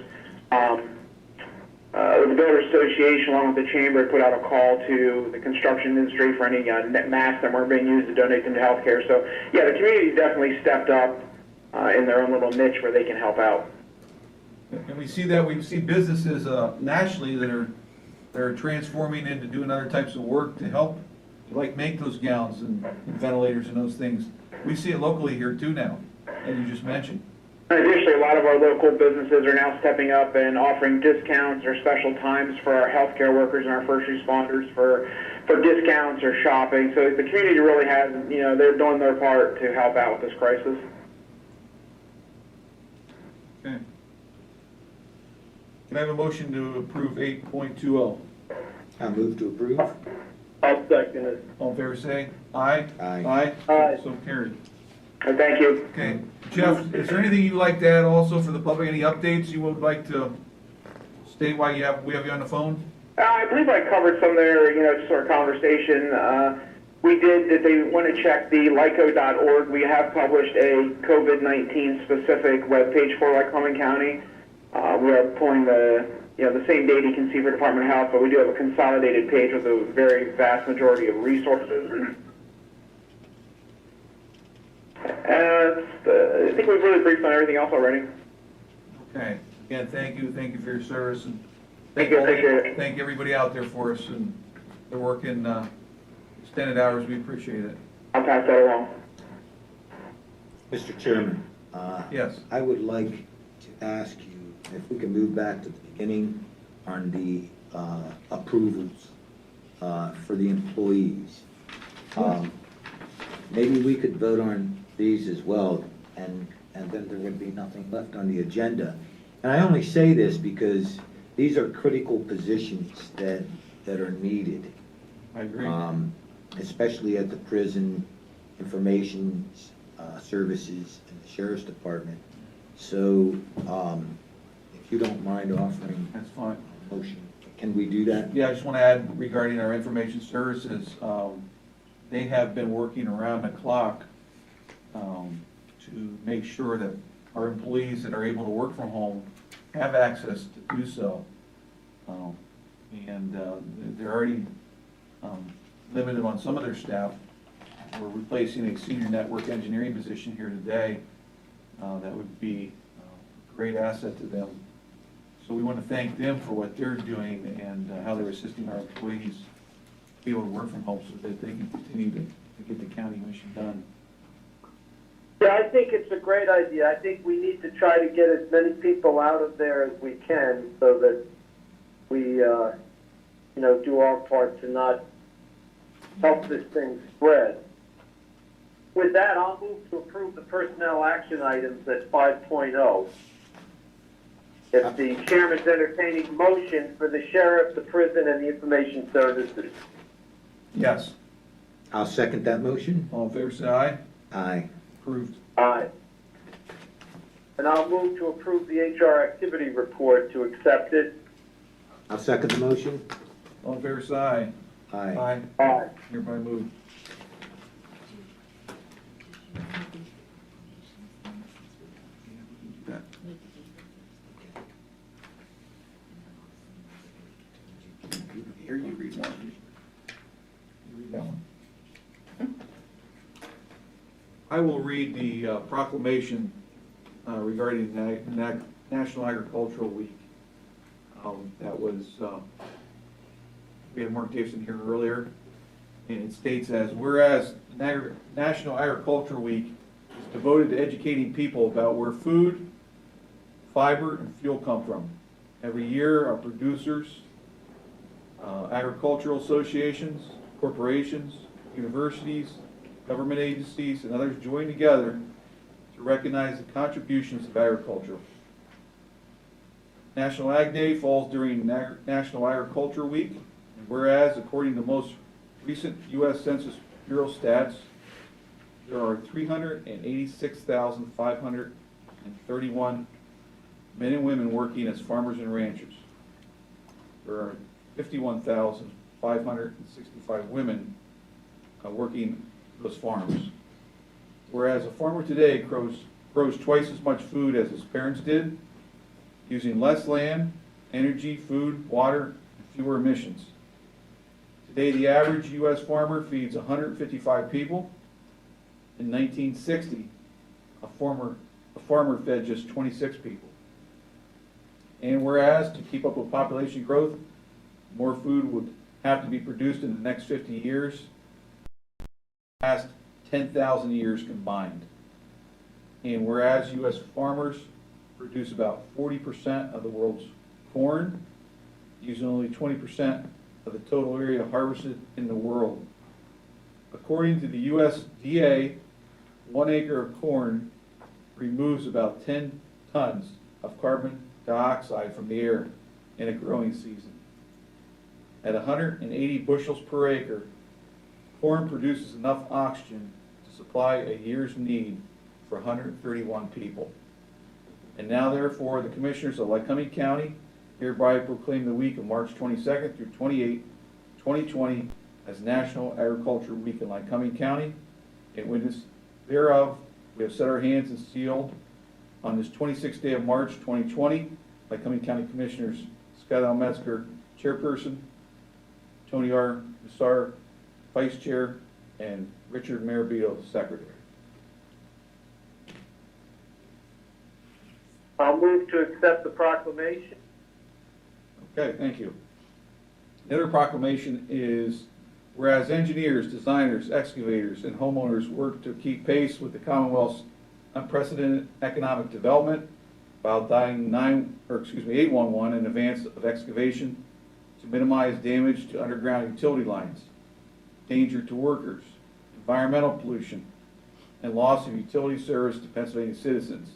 The Builders Association, along with the Chamber, put out a call to the construction industry for any masks that weren't being used to donate them to healthcare. So, yeah, the community's definitely stepped up in their own little niche where they can help out. And we see businesses nationally that are transforming into doing other types of work to help like make those gowns and ventilators and those things. We see it locally here too now, and you just mentioned. Additionally, a lot of our local businesses are now stepping up and offering discounts or special times for our healthcare workers and our first responders for discounts or shopping. So the community really has, they're doing their part to help out with this crisis. Okay. Can I have a motion to approve 8.20? I move to approve. I'll second it. All in favor say aye. Aye. Aye. So carried. Thank you. Okay, Jeff, is there anything you'd like to add also for the public? Any updates you would like to state while we have you on the phone? I believe I covered some there, just our conversation. We did, if they want to check the LICO.org, we have published a COVID-19 specific webpage for Lycoming County. We are pulling the same data you can see for Department of Health, but we do have a consolidated page with a very vast majority of resources. I think we've really briefed on everything else already. Okay, again, thank you for your service, and Thank you, appreciate it. thank everybody out there for us, and they're working extended hours, we appreciate it. I'll pass that along. Mr. Chairman, Yes. I would like to ask you if we can move back to the beginning on the approvals for the employees. Maybe we could vote on these as well, and then there would be nothing left on the agenda. And I only say this because these are critical positions that are needed. I agree. Especially at the prison, information services, and the sheriff's department. So, if you don't mind offering That's fine. a motion, can we do that? Yeah, I just want to add regarding our information services, they have been working around the clock to make sure that our employees that are able to work from home have access to do so. And they're already limited on some of their staff. We're replacing a senior network engineering position here today. That would be a great asset to them. So we want to thank them for what they're doing and how they're assisting our employees to be able to work from home so that they can continue to get the county mission done. Yeah, I think it's a great idea. I think we need to try to get as many people out of there as we can so that we, do our part to not help this thing spread. With that, I'll move to approve the personnel action items at 5.0. If the chairman's entertaining motion for the sheriff, the prison, and the information services. Yes. I'll second that motion. All in favor, say aye. Aye. Approved. Aye. And I'll move to approve the HR activity report to accept it. I'll second the motion. All in favor, say aye. Aye. Aye. Hereby moved. Here, you read one. You read that one. I will read the proclamation regarding National Agricultural Week. That was, we had Mark Davidson here earlier, and it states as, whereas National Agricultural Week is devoted to educating people about where food, fiber, and fuel come from. Every year, our producers, agricultural associations, corporations, universities, government agencies, and others join together to recognize the contributions of agriculture. National Ag Day falls during National Agriculture Week, and whereas, according to most recent U.S. Census Bureau stats, there are 386,531 men and women working as farmers and ranchers. There are 51,565 women working those farms. Whereas a farmer today grows twice as much food as his parents did, using less land, energy, food, water, and fewer emissions. Today, the average U.S. farmer feeds 155 people. In 1960, a farmer fed just 26 people. And whereas, to keep up with population growth, more food would have to be produced in the next 50 years 10,000 years combined. And whereas U.S. farmers produce about 40% of the world's corn, using only 20% of the total area harvested in the world. According to the USDA, 1 acre of corn removes about 10 tons of carbon dioxide from the air in a growing season. At 180 bushels per acre, corn produces enough oxygen to supply a year's need for 131 people. And now therefore, the Commissioners of Lycoming County hereby proclaim the week of March 22nd through 28th, 2020 as National Agriculture Week in Lycoming County. In witness thereof, we have set our hands and sealed on this 26th day of March 2020, Lycoming County Commissioners Scott L. Metzger, Chairperson, Tony R. Nassar, Vice Chair, and Richard Marabito, Secretary. I'll move to accept the proclamation. Okay, thank you. The other proclamation is, whereas engineers, designers, excavators, and homeowners work to keep pace with the Commonwealth's unprecedented economic development while dialing 811 in advance of excavation to minimize damage to underground utility lines, danger to workers, environmental pollution, and loss of utility service to Pennsylvania citizens.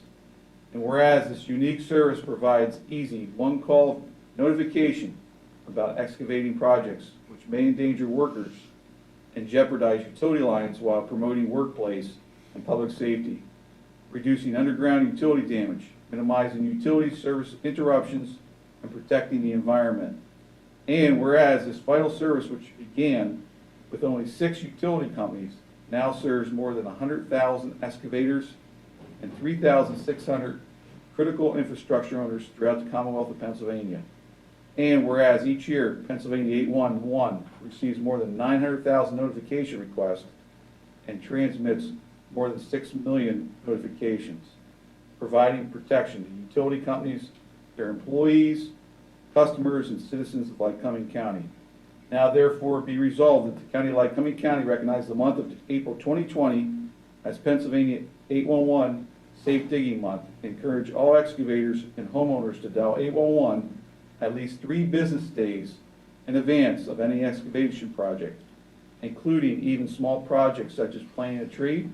And whereas this unique service provides easy one-call notification about excavating projects which may endanger workers and jeopardize utility lines while promoting workplace and public safety, reducing underground utility damage, minimizing utility service interruptions, and protecting the environment. And whereas this vital service, which began with only 6 utility companies, now serves more than 100,000 excavators and 3,600 critical infrastructure owners throughout the Commonwealth of Pennsylvania. And whereas each year Pennsylvania 811 receives more than 900,000 notification requests and transmits more than 6 million notifications, providing protection to utility companies, their employees, customers, and citizens of Lycoming County. Now therefore be resolved that the County of Lycoming County recognize the month of April 2020 as Pennsylvania 811 Safe Digging Month. Encourage all excavators and homeowners to dial 811 at least 3 business days in advance of any excavation project, including even small projects such as planting a tree,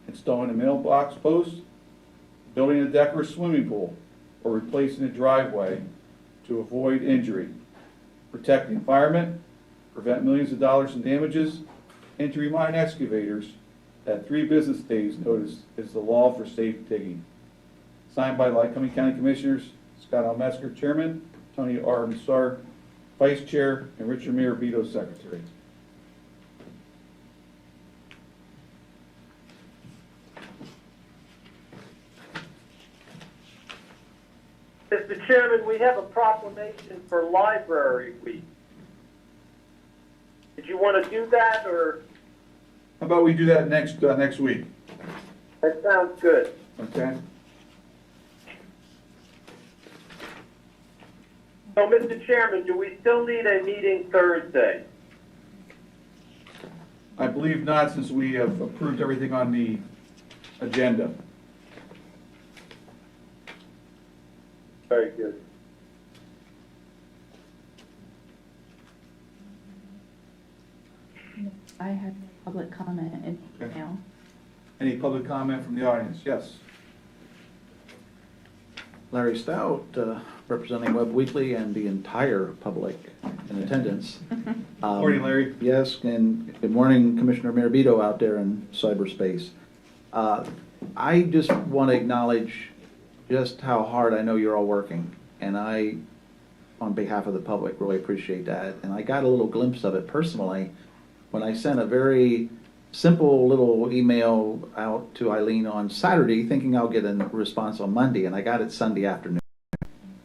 installing a mailbox post, building a deck or a swimming pool, or replacing a driveway to avoid injury, protect the environment, prevent millions of dollars in damages, and to remind excavators that 3 business days notice is the law for safe digging. Signed by Lycoming County Commissioners Scott L. Metzger, Chairman, Tony R. Nassar, Vice Chair, and Richard Marabito, Secretary. Mr. Chairman, we have a proclamation for Library Week. Did you want to do that, or? How about we do that next week? That sounds good. Okay. So, Mr. Chairman, do we still need a meeting Thursday? I believe not, since we have approved everything on the agenda. Very good. I had public comment in email. Any public comment from the audience? Yes. Larry Stout, representing Web Weekly and the entire public in attendance. Morning, Larry. Yes, and good morning, Commissioner Marabito out there in cyberspace. I just want to acknowledge just how hard I know you're all working, and I, on behalf of the public, really appreciate that. And I got a little glimpse of it personally when I sent a very simple little email out to Eileen on Saturday, thinking I'll get a response on Monday, and I got it Sunday afternoon.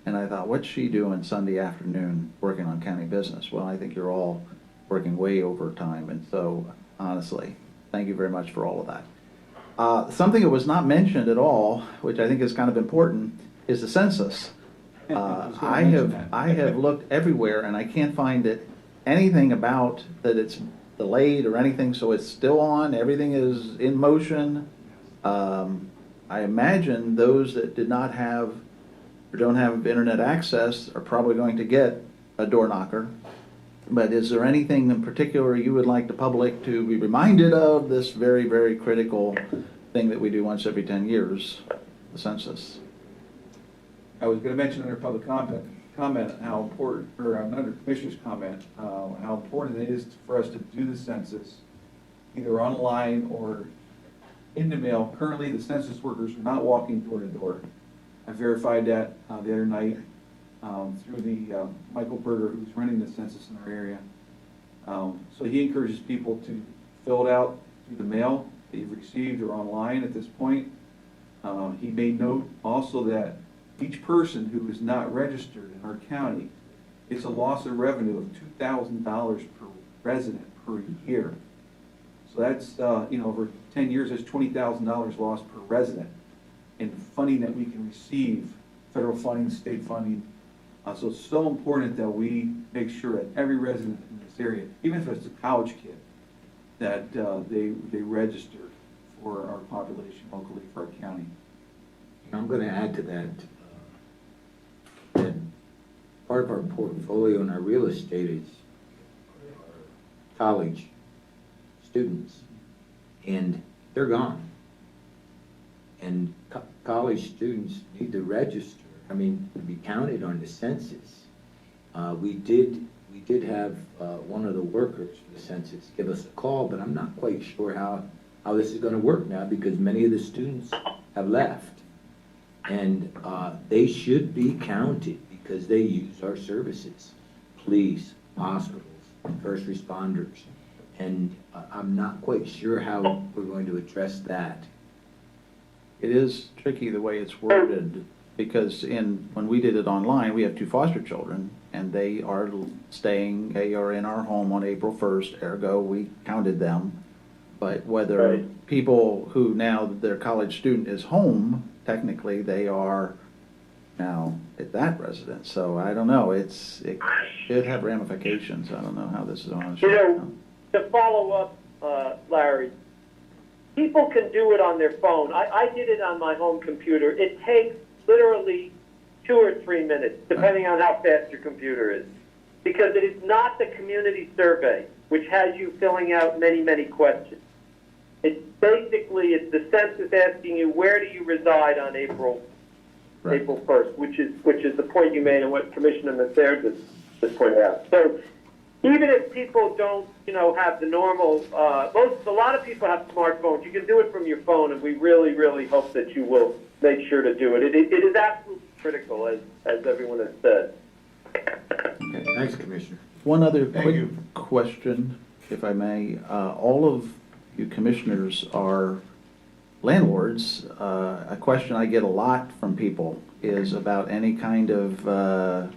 And I thought, what's she doing Sunday afternoon working on county business? Well, I think you're all working way over time, and so honestly, thank you very much for all of that. Something that was not mentioned at all, which I think is kind of important, is the census. I have looked everywhere, and I can't find anything about that it's delayed or anything, so it's still on, everything is in motion. I imagine those that did not have or don't have internet access are probably going to get a door knocker. But is there anything in particular you would like the public to be reminded of, this very, very critical thing that we do once every 10 years, the census? I was going to mention under public comment how important, or under commissioner's comment, how important it is for us to do the census either online or in the mail. Currently, the census workers are not walking door to door. I verified that the other night through the Michael Berger, who's running the census in our area. So he encourages people to fill it out through the mail that you've received or online at this point. He made note also that each person who is not registered in our county, it's a loss of revenue of $2,000 per resident per year. So that's, over 10 years, that's $20,000 lost per resident in funding that we can receive, federal funding, state funding. So it's so important that we make sure that every resident in this area, even if it's a college kid, that they register for our population locally, for our county. I'm going to add to that, that part of our portfolio in our real estate is college students, and they're gone. And college students need to register, to be counted on the census. We did have one of the workers for the census give us a call, but I'm not quite sure how this is going to work now, because many of the students have left. And they should be counted because they use our services. Police, hospitals, first responders. And I'm not quite sure how we're going to address that. It is tricky the way it's worded, because when we did it online, we have 2 foster children, and they are in our home on April 1st, ergo we counted them. But whether people who now their college student is home, technically they are now at that residence. So I don't know, it should have ramifications. I don't know how this is on. To follow up, Larry, people can do it on their phone. I did it on my home computer. It takes literally 2 or 3 minutes, depending on how fast your computer is, because it is not the community survey, which has you filling out many, many questions. It's the census asking you, where do you reside on April 1st, which is the point you made and what Commissioner Macer just pointed out. So even if people don't, have the normal, a lot of people have smartphones. You can do it from your phone, and we really, really hope that you will make sure to do it. It is absolutely critical, as everyone has said. Okay, thanks, Commissioner. One other quick question, if I may. All of you commissioners are landlords. A question I get a lot from people is about any kind of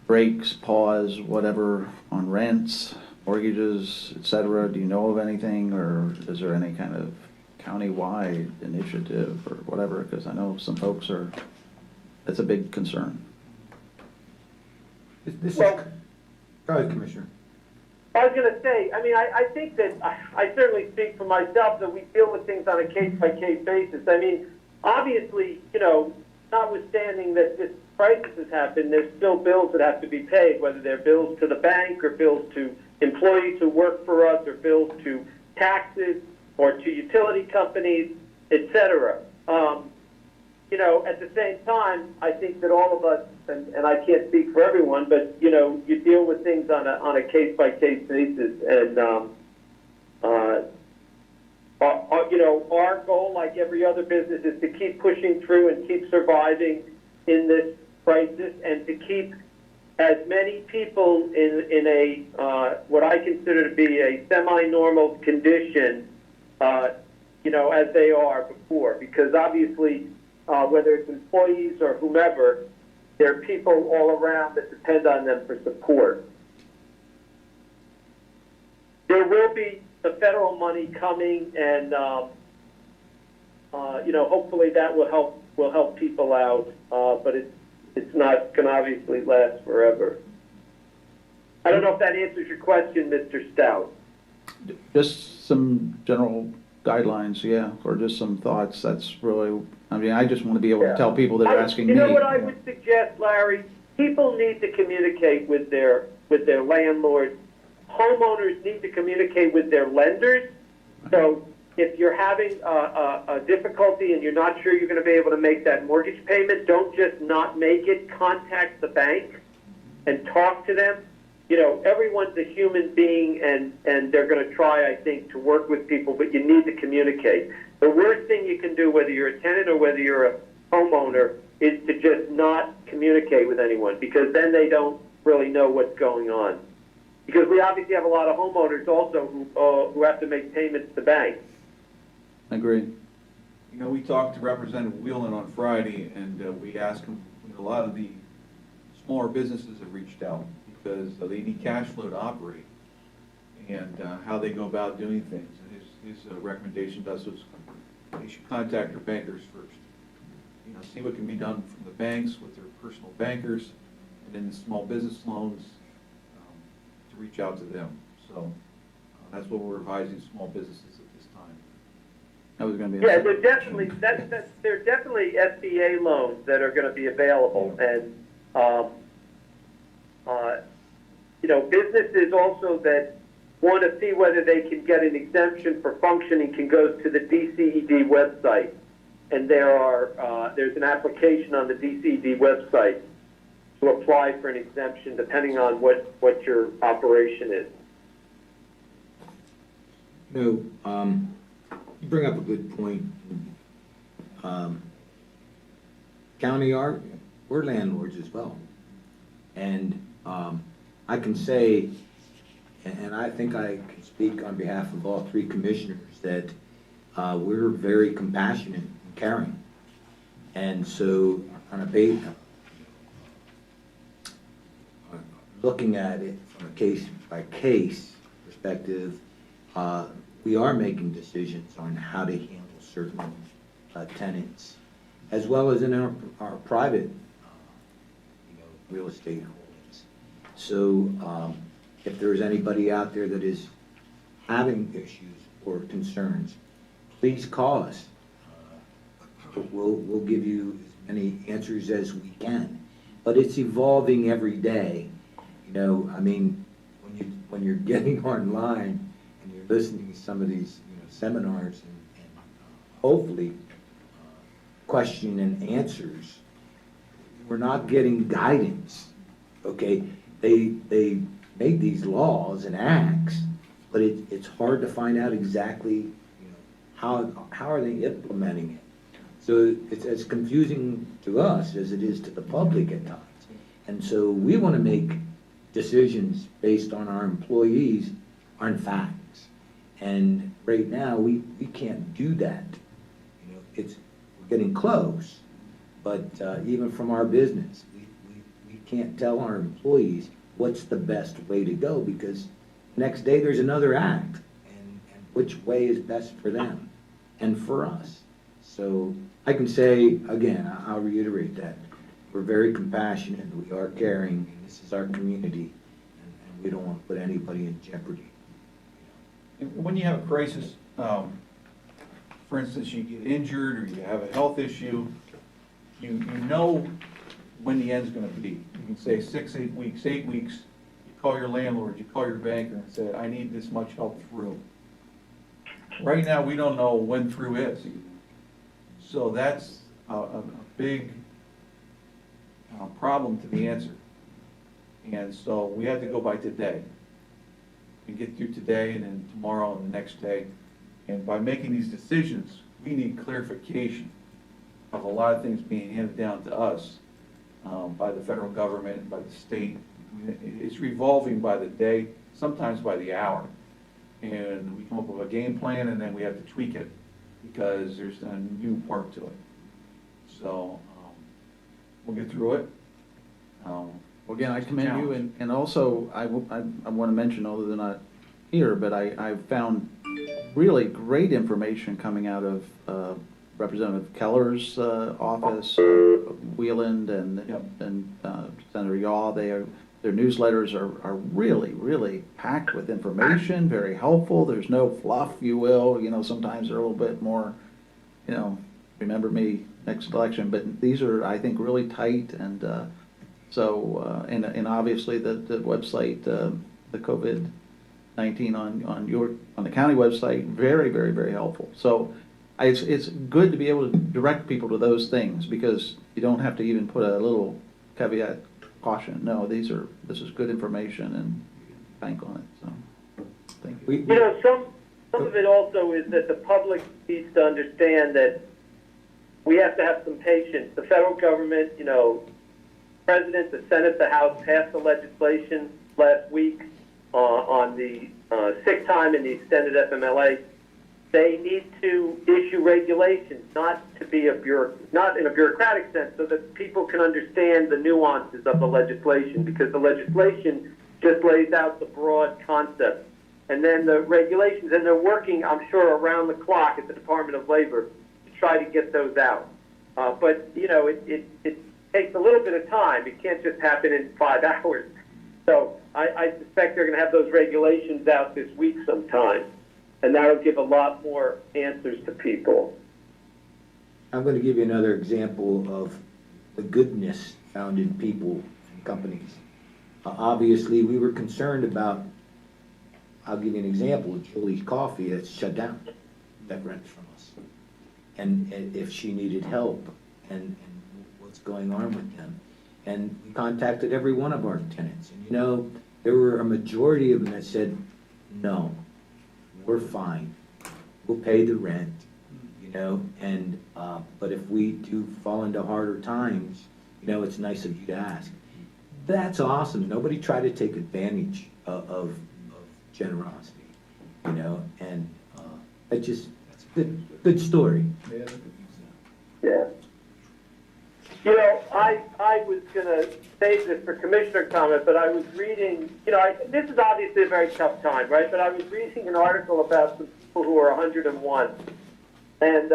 breaks, pause, whatever, on rents, mortgages, etc. Do you know of anything, or is there any kind of county-wide initiative or whatever? Because I know some folks that's a big concern. Go ahead, Commissioner. I was going to say, I think that I certainly speak for myself that we deal with things on a case-by-case basis. Obviously, notwithstanding that this crisis has happened, there's still bills that have to be paid, whether they're bills to the bank or bills to employees who work for us or bills to taxes or to utility companies, etc. At the same time, I think that all of us, and I can't speak for everyone, but, you deal with things on a case-by-case basis. And, our goal, like every other business, is to keep pushing through and keep surviving in this crisis, and to keep as many people in a what I consider to be a semi-normal condition, as they are before. Because obviously, whether it's employees or whomever, there are people all around that depend on them for support. There will be the federal money coming, and hopefully that will help people out. But it's not going to obviously last forever. I don't know if that answers your question, Mr. Stout. Just some general guidelines, yeah, or just some thoughts. That's really, I mean, I just want to be able to tell people that are asking me. You know what I would suggest, Larry? People need to communicate with their landlords. Homeowners need to communicate with their lenders. So if you're having a difficulty and you're not sure you're going to be able to make that mortgage payment, don't just not make it. Contact the bank and talk to them. You know, everyone's a human being, and they're going to try, I think, to work with people, but you need to communicate. The worst thing you can do, whether you're a tenant or whether you're a homeowner, is to just not communicate with anyone, because then they don't really know what's going on. Because we obviously have a lot of homeowners also who have to make payments to banks. I agree. You know, we talked to Representative Whelan on Friday, and we asked him, a lot of the smaller businesses have reached out because they need cash flow to operate, and how they go about doing things. And his recommendation to us was they should contact their bankers first. You know, see what can be done from the banks with their personal bankers, and then the small business loans, to reach out to them. So that's what we're advising small businesses at this time. That was going to be. Yeah, there are definitely SBA loans that are going to be available, and you know, businesses also that want to see whether they can get an exemption for functioning can go to the DCED website, and there's an application on the DCED website to apply for an exemption depending on what your operation is. You you bring up a good point. County we're landlords as well. And I can say, and I think I can speak on behalf of all three commissioners, that we're very compassionate and caring. And so on looking at it from a case-by-case perspective, we are making decisions on how to handle certain tenants, as well as in our private real estate holdings. So if there's anybody out there that is having issues or concerns, please call us. We'll give you as many answers as we can. But it's evolving every day. You know, I mean, when you're getting online and you're listening to some of these seminars and hopefully question and answers, we're not getting guidance. Okay, they make these laws and acts, but it's hard to find out exactly how are they implementing it. So it's as confusing to us as it is to the public at times. And so we want to make decisions based on our employees, on facts. And right now we can't do that. You know, we're getting close, but even from our business, we can't tell our employees what's the best way to go, because next day there's another act, and which way is best for them and for us. So I can say, again, I'll reiterate that. We're very compassionate, we are caring, and this is our community, and we don't want to put anybody in jeopardy. When you have a crisis, for instance, you get injured or you have a health issue, you know when the end's going to be. You can say 6, 8 weeks, 8 weeks. You call your landlord, you call your banker and say, I need this much help through. Right now, we don't know when through is. So that's a big problem to the answer. And so we have to go by today and get through today and then tomorrow and the next day. And by making these decisions, we need clarification of a lot of things being handed down to us by the federal government, by the state. It's revolving by the day, sometimes by the hour. And we come up with a game plan and then we have to tweak it because there's a new part to it. So we'll get through it. Well, again, I commend you, and also I want to mention, although they're not here, but I found really great information coming out of Representative Keller's office, Wheeland, and Senator Yaw. They Their newsletters are really, really packed with information, very helpful. There's no fluff, you will. You know, sometimes they're a little bit more, you know, remember me next election. But these are, I think, really tight. And and obviously the website, the COVID-19 on the county website, very, very, very helpful. So it's good to be able to direct people to those things because you don't have to even put a little caveat caution. No, this is good information and bank on it. So, thank you. You know, some of it also is that the public needs to understand that we have to have some patience. The federal government, you know, President, the Senate, the House passed the legislation last week on the sick time and the extended FMLA. They need to issue regulations, not in a bureaucratic sense, so that people can understand the nuances of the legislation, because the legislation just lays out the broad concept. And then the regulations, and they're working, I'm sure, around the clock at the Department of Labor to try to get those out. But, you know, it takes a little bit of time. It can't just happen in 5 hours. So I suspect they're going to have those regulations out this week sometime. And that'll give a lot more answers to people. I'm going to give you another example of the goodness found in people and companies. Obviously, we were concerned about, I'll give you an example, Julie's Coffee that's shut down, that rents from us. And if she needed help and what's going on with them. And we contacted every one of our tenants. And you know, there were a majority of them that said, no, we're fine. We'll pay the rent, you know, and but if we do fall into harder times, you know, it's nice of you to ask. That's awesome. Nobody tried to take advantage of generosity, you know, and that's a good story. Yeah. You know, I was going to save this for commissioner comment, but I was reading, you know, this is obviously a very tough time, right? But I was reading an article about some people who are 101, and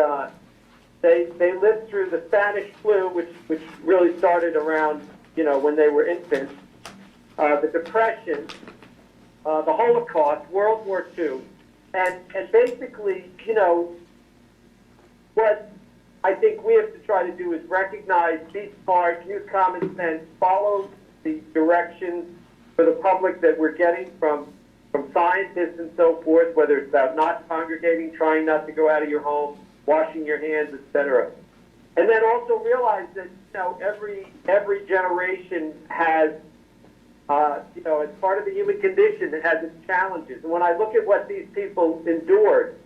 they lived through the Spanish flu, which really started around, you know, when they were infants, the Depression, the Holocaust, World War II, and basically, you know, what I think we have to try to do is recognize, be smart, use common sense, follow the directions for the public that we're getting from scientists and so forth, whether it's about not congregating, trying not to go out of your home, washing your hands, etc. And then also realize that, you know, every generation has, you know, as part of the human condition, it has its challenges. And when I look at what these people endured,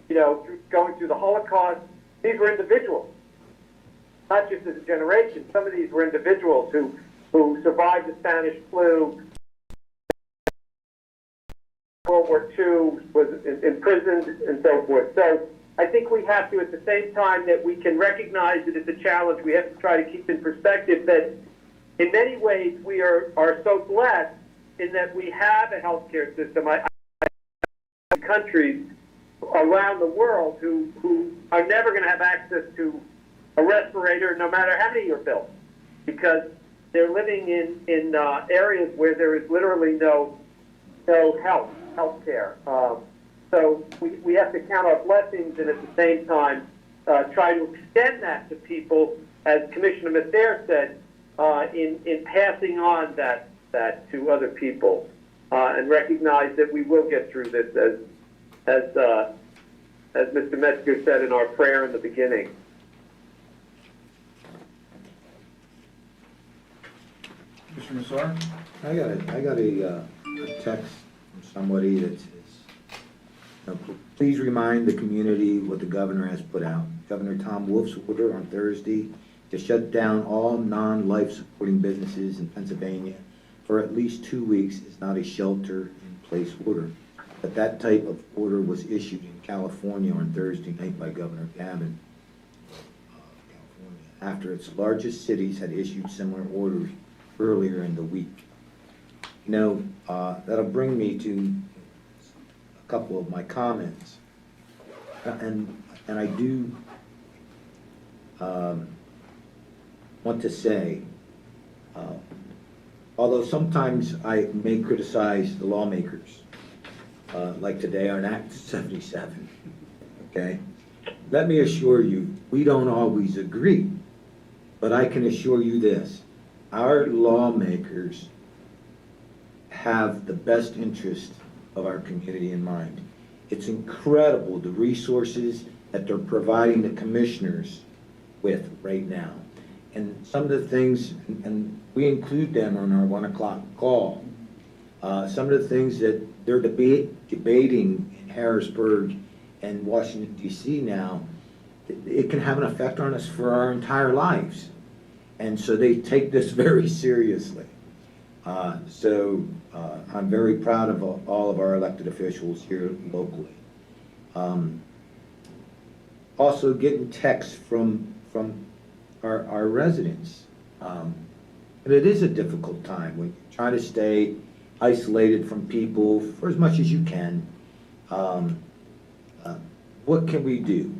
you know, going through the Holocaust, these were individuals, not just as a generation. Some of these were individuals who survived the Spanish flu, World War II, was imprisoned, and so forth. So I think we have to, at the same time that we can recognize that it's a challenge, we have to try to keep in perspective that in many ways we are so blessed in that we have a healthcare system. Countries around the world who are never going to have access to a respirator, no matter how many are built, because they're living in areas where there is literally no health care. So we have to count our blessings and at the same time try to extend that to people, as Commissioner Mather said, in passing on that to other people, and recognize that we will get through this as Mr. Metzger said in our prayer in the beginning. Mr. Massar? I got a text from somebody that says, you know, please remind the community what the governor has put out. Governor Tom Wolf's order on Thursday to shut down all non-life supporting businesses in Pennsylvania for at least 2 weeks is not a shelter-in-place order. But that type of order was issued in California on Thursday night by Governor Gavin, after its largest cities had issued similar orders earlier in the week. You know, that'll bring me to a couple of my comments. And I do want to say, although sometimes I may criticize the lawmakers, like today on Act 77, okay? Let me assure you, we don't always agree, but I can assure you this, our lawmakers have the best interest of our community in mind. It's incredible the resources that they're providing the commissioners with right now. And some of the things, and we include them on our 1 o'clock call, some of the things that they're debating in Harrisburg and Washington DC now, it can have an effect on us for our entire lives. And so they take this very seriously. I'm very proud of all of our elected officials here locally. Also getting texts from our residents. And it is a difficult time when you try to stay isolated from people for as much as you can. What can we do?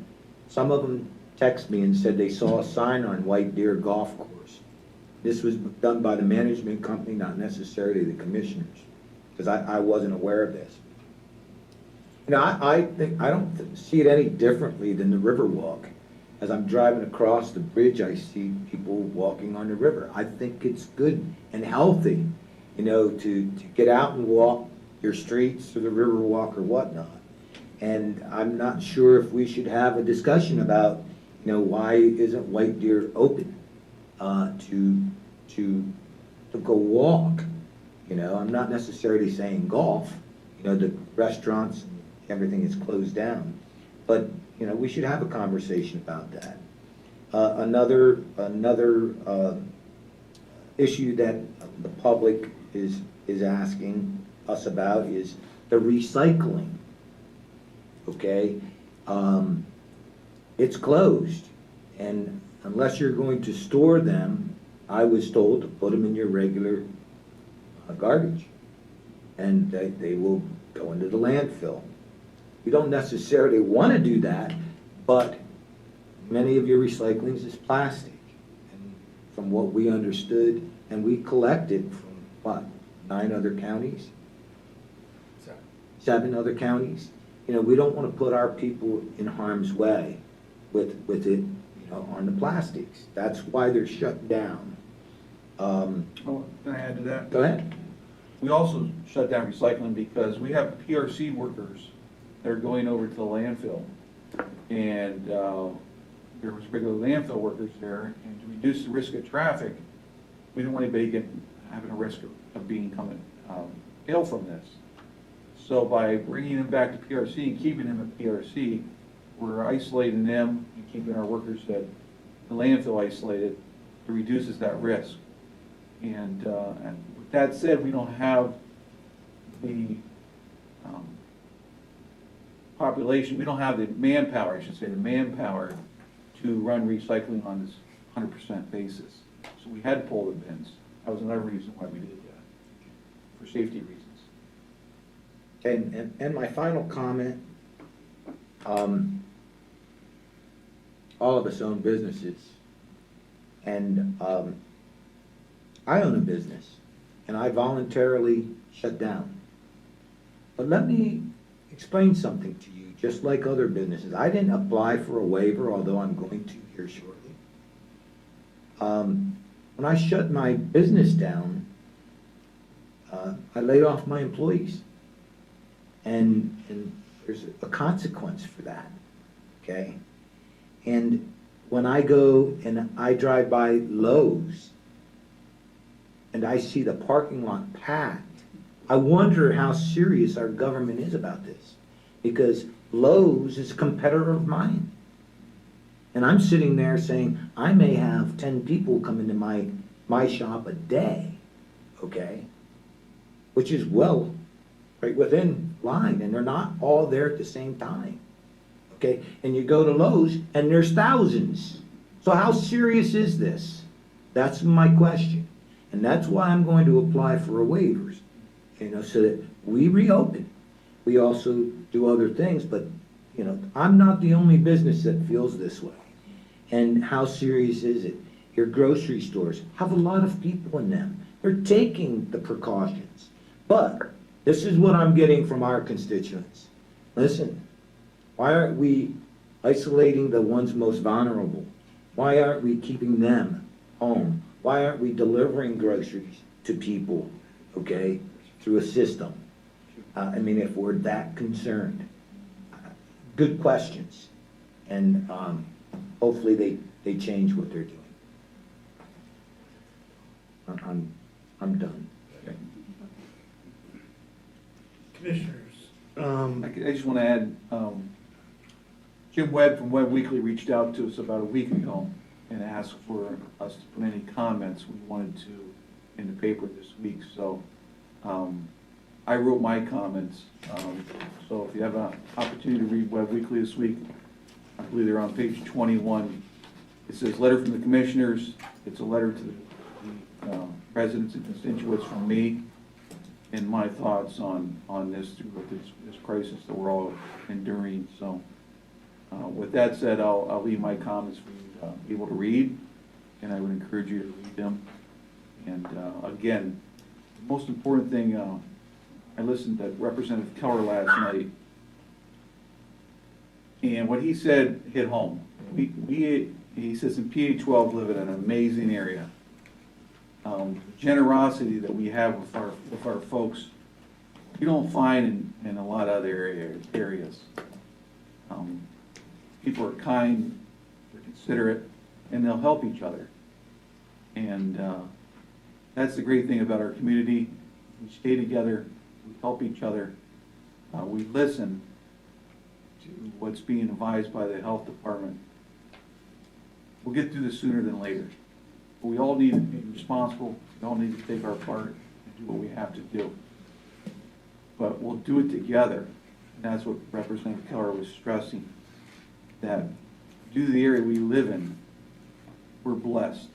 Some of them text me and said they saw a sign on White Deer Golf Course. This was done by the management company, not necessarily the commissioners, because I wasn't aware of this. You know, I don't see it any differently than the Riverwalk. As I'm driving across the bridge, I see people walking on the river. I think it's good and healthy, you know, to get out and walk your streets or the Riverwalk or whatnot. And I'm not sure if we should have a discussion about, you know, why isn't White Deer open to go walk? You know, I'm not necessarily saying golf. You know, the restaurants, everything is closed down. But, you know, we should have a conversation about that. Another issue that the public is asking us about is the recycling. Okay? It's closed. And unless you're going to store them, I was told to put them in your regular garbage. And they will go into the landfill. You don't necessarily want to do that, but many of your recyclings is plastic. And from what we understood, and we collected from, what, 9 other counties? 7 other counties? You know, we don't want to put our people in harm's way with it, you know, on the plastics. That's why they're shut down. Can I add to that? Go ahead. We also shut down recycling because we have PRC workers that are going over to the landfill. And there was regular landfill workers there, and to reduce the risk of traffic, we didn't want anybody having a risk of being ill from this. So by bringing them back to PRC and keeping them at PRC, we're isolating them and keeping our workers at the landfill isolated. It reduces that risk. And with that said, we don't have the population, we don't have the manpower, I should say, the manpower to run recycling on this 100% basis. So we had to pull the bins. That was another reason why we did that, for safety reasons. Okay, and my final comment, all of us own businesses, and I own a business, and I voluntarily shut down. But let me explain something to you, just like other businesses. I didn't apply for a waiver, although I'm going to here shortly. When I shut my business down, I laid off my employees. And there's a consequence for that, okay? And when I go and I drive by Lowe's and I see the parking lot packed, I wonder how serious our government is about this, because Lowe's is a competitor of mine. And I'm sitting there saying, I may have 10 people come into my shop a day, okay? Which is well right within line, and they're not all there at the same time, okay? And you go to Lowe's, and there's thousands. So how serious is this? That's my question. And that's why I'm going to apply for a waivers, you know, so that we reopen. We also do other things, but, you know, I'm not the only business that feels this way. And how serious is it? your grocery stores have a lot of people in them. They're taking the precautions. But this is what I'm getting from our constituents. Listen, why aren't we isolating the ones most vulnerable? Why aren't we keeping them home? Why aren't we delivering groceries to people, okay, through a system? I mean, if we're that concerned. Good questions. And hopefully they change what they're doing. I'm done. Commissioners, I just want to add, Jim Webb from Webb Weekly reached out to us about a week ago and asked for us to put any comments we wanted to in the paper this week. So I wrote my comments. So if you have an opportunity to read Webb Weekly this week, I believe they're on page 21. It says, letter from the commissioners. It's a letter to the residents and constituents from me and my thoughts on this crisis that we're all enduring. So with that said, I'll leave my comments for you to be able to read, and I would encourage you to read them. And again, the most important thing, I listened to Representative Keller last night, and what he said hit home. He says in PA-12 live in an amazing area. Generosity that we have with our folks, you don't find in a lot of other areas. People are kind, they're considerate, and they'll help each other. And that's the great thing about our community. We stay together, we help each other, we listen to what's being advised by the health department. We'll get through this sooner than later. But we all need to be responsible, we all need to take our part and do what we have to do. But we'll do it together. And that's what Representative Keller was stressing, that due to the area we live in, we're blessed,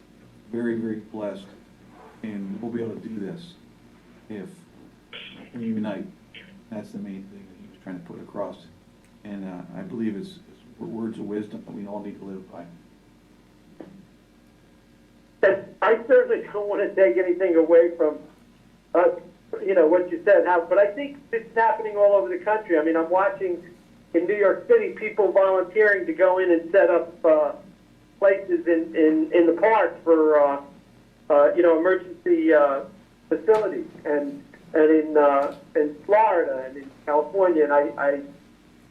very, very blessed, and we'll be able to do this if we unite. That's the main thing that he was trying to put across. And I believe it's words of wisdom that we all need to live by. I certainly don't want to take anything away from, what you said, but I think it's happening all over the country. I mean, I'm watching in New York City people volunteering to go in and set up places in the parks for, emergency facilities, and in Florida and in California,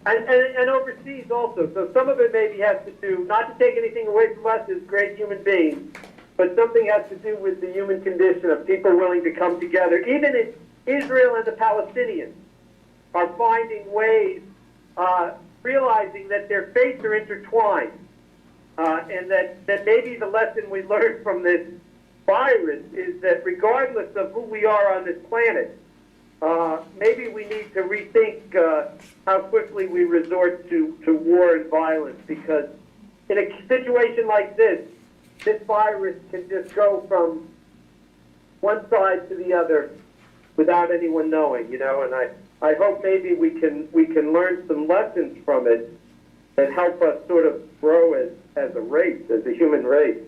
and overseas also. So some of it maybe has to do, not to take anything away from us as great human beings, but something has to do with the human condition of people willing to come together. Even in Israel and the Palestinians are finding ways, realizing that their fates are intertwined, and that maybe the lesson we learned from this virus is that regardless of who we are on this planet, maybe we need to rethink how quickly we resort to war and violence, because in a situation like this virus can just go from one side to the other without anyone knowing, and I hope maybe we can learn some lessons from it that help us sort of grow as a race, as a human race.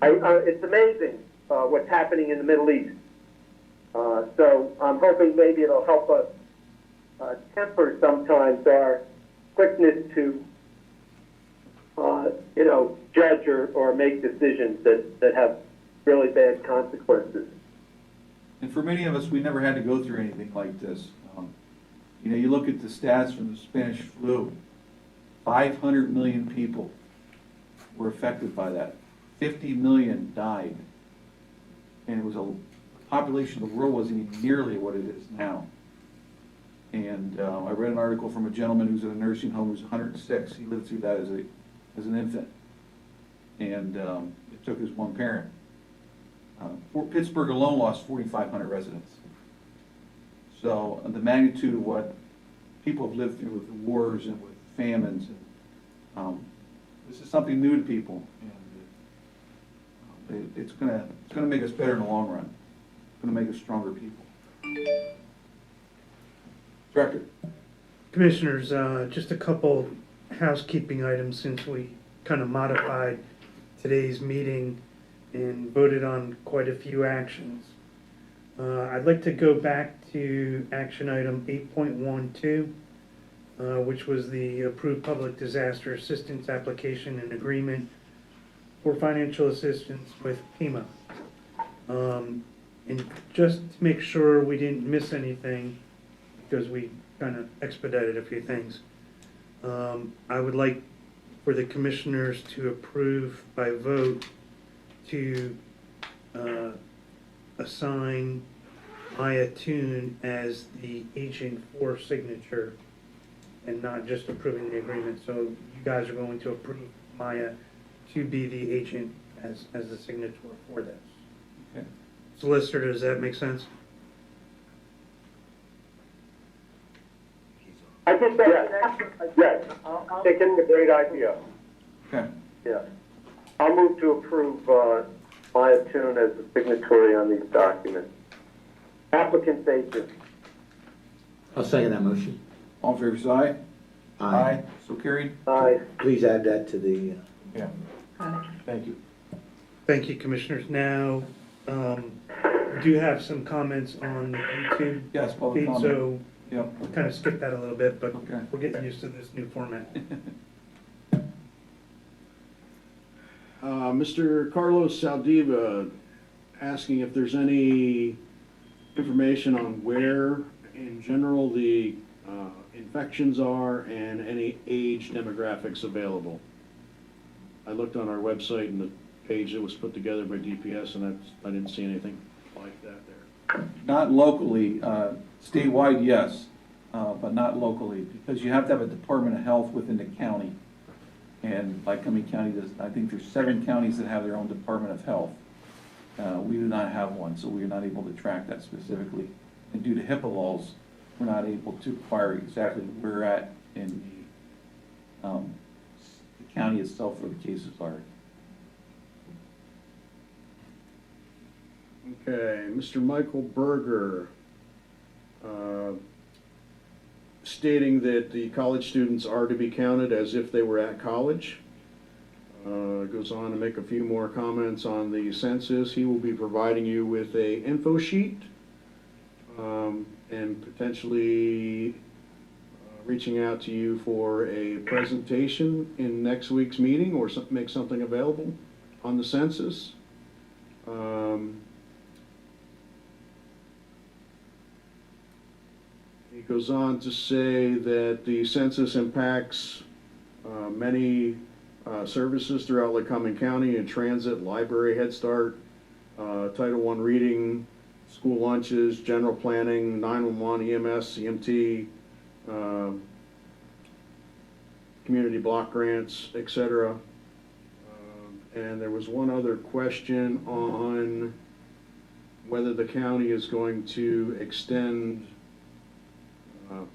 It's amazing what's happening in the Middle East. So I'm hoping maybe it'll help us temper sometimes our quickness to judge or make decisions that have really bad consequences. And for many of us, we never had to go through anything like this. You look at the stats from the Spanish flu, 500 million people were affected by that. 50 million died. And it was a population of the world wasn't even nearly what it is now. And I read an article from a gentleman who's in a nursing home who's 106. He lived through that as an infant. And it took his one parent. Pittsburgh alone lost 4,500 residents. So the magnitude of what people have lived through with wars and with famines, and this is something new to people, and it's gonna make us better in the long run. It's gonna make us stronger people. Director. Commissioners, just a couple housekeeping items since we kind of modified today's meeting and voted on quite a few actions. I'd like to go back to action item 8.12, which was the approved public disaster assistance application and agreement for financial assistance with FEMA. And just to make sure we didn't miss anything, because we kind of expedited a few things, I would like for the commissioners to approve by vote to assign Maya Toon as the agent for signature and not just approving the agreement. So you guys are going to approve Maya to be the agent as the signature for this. Okay. Solicitor, does that make sense? I think that, yes, I think it's a great idea. Okay. Yeah. I'll move to approve Maya Toon as the signatory on these documents. Applicant's agent. I'll second that motion. All in favor, say aye. So carried. Aye. Please add that to the, Yeah. Thank you. Thank you, commissioners. Now, we do have some comments on the YouTube Yes, public feed, comment. so Yep. we'll kind of skip that a little bit, but Okay. we're getting used to this new format. Mr. Carlos Saldiva asking if there's any information on where, in general, the infections are and any age demographics available. I looked on our website and the page that was put together by DPS, and I didn't see anything like that there. Not locally, statewide, yes, but not locally, because you have to have a Department of Health within the county. And Lycoming County does, I think there's 7 counties that have their own Department of Health. We do not have one, so we are not able to track that specifically. And due to HIPAA laws, we're not able to acquire exactly where we're at in the county itself where the cases are. Okay, Mr. Michael Berger, stating that the college students are to be counted as if they were at college. Goes on to make a few more comments on the census. He will be providing you with a info sheet, and potentially reaching out to you for a presentation in next week's meeting, or make something available on the census. He goes on to say that the census impacts many services throughout Lycoming County: in transit, library, Head Start, Title I reading, school lunches, general planning, 911, EMS, CMT, community block grants, etc. And there was one other question on whether the county is going to extend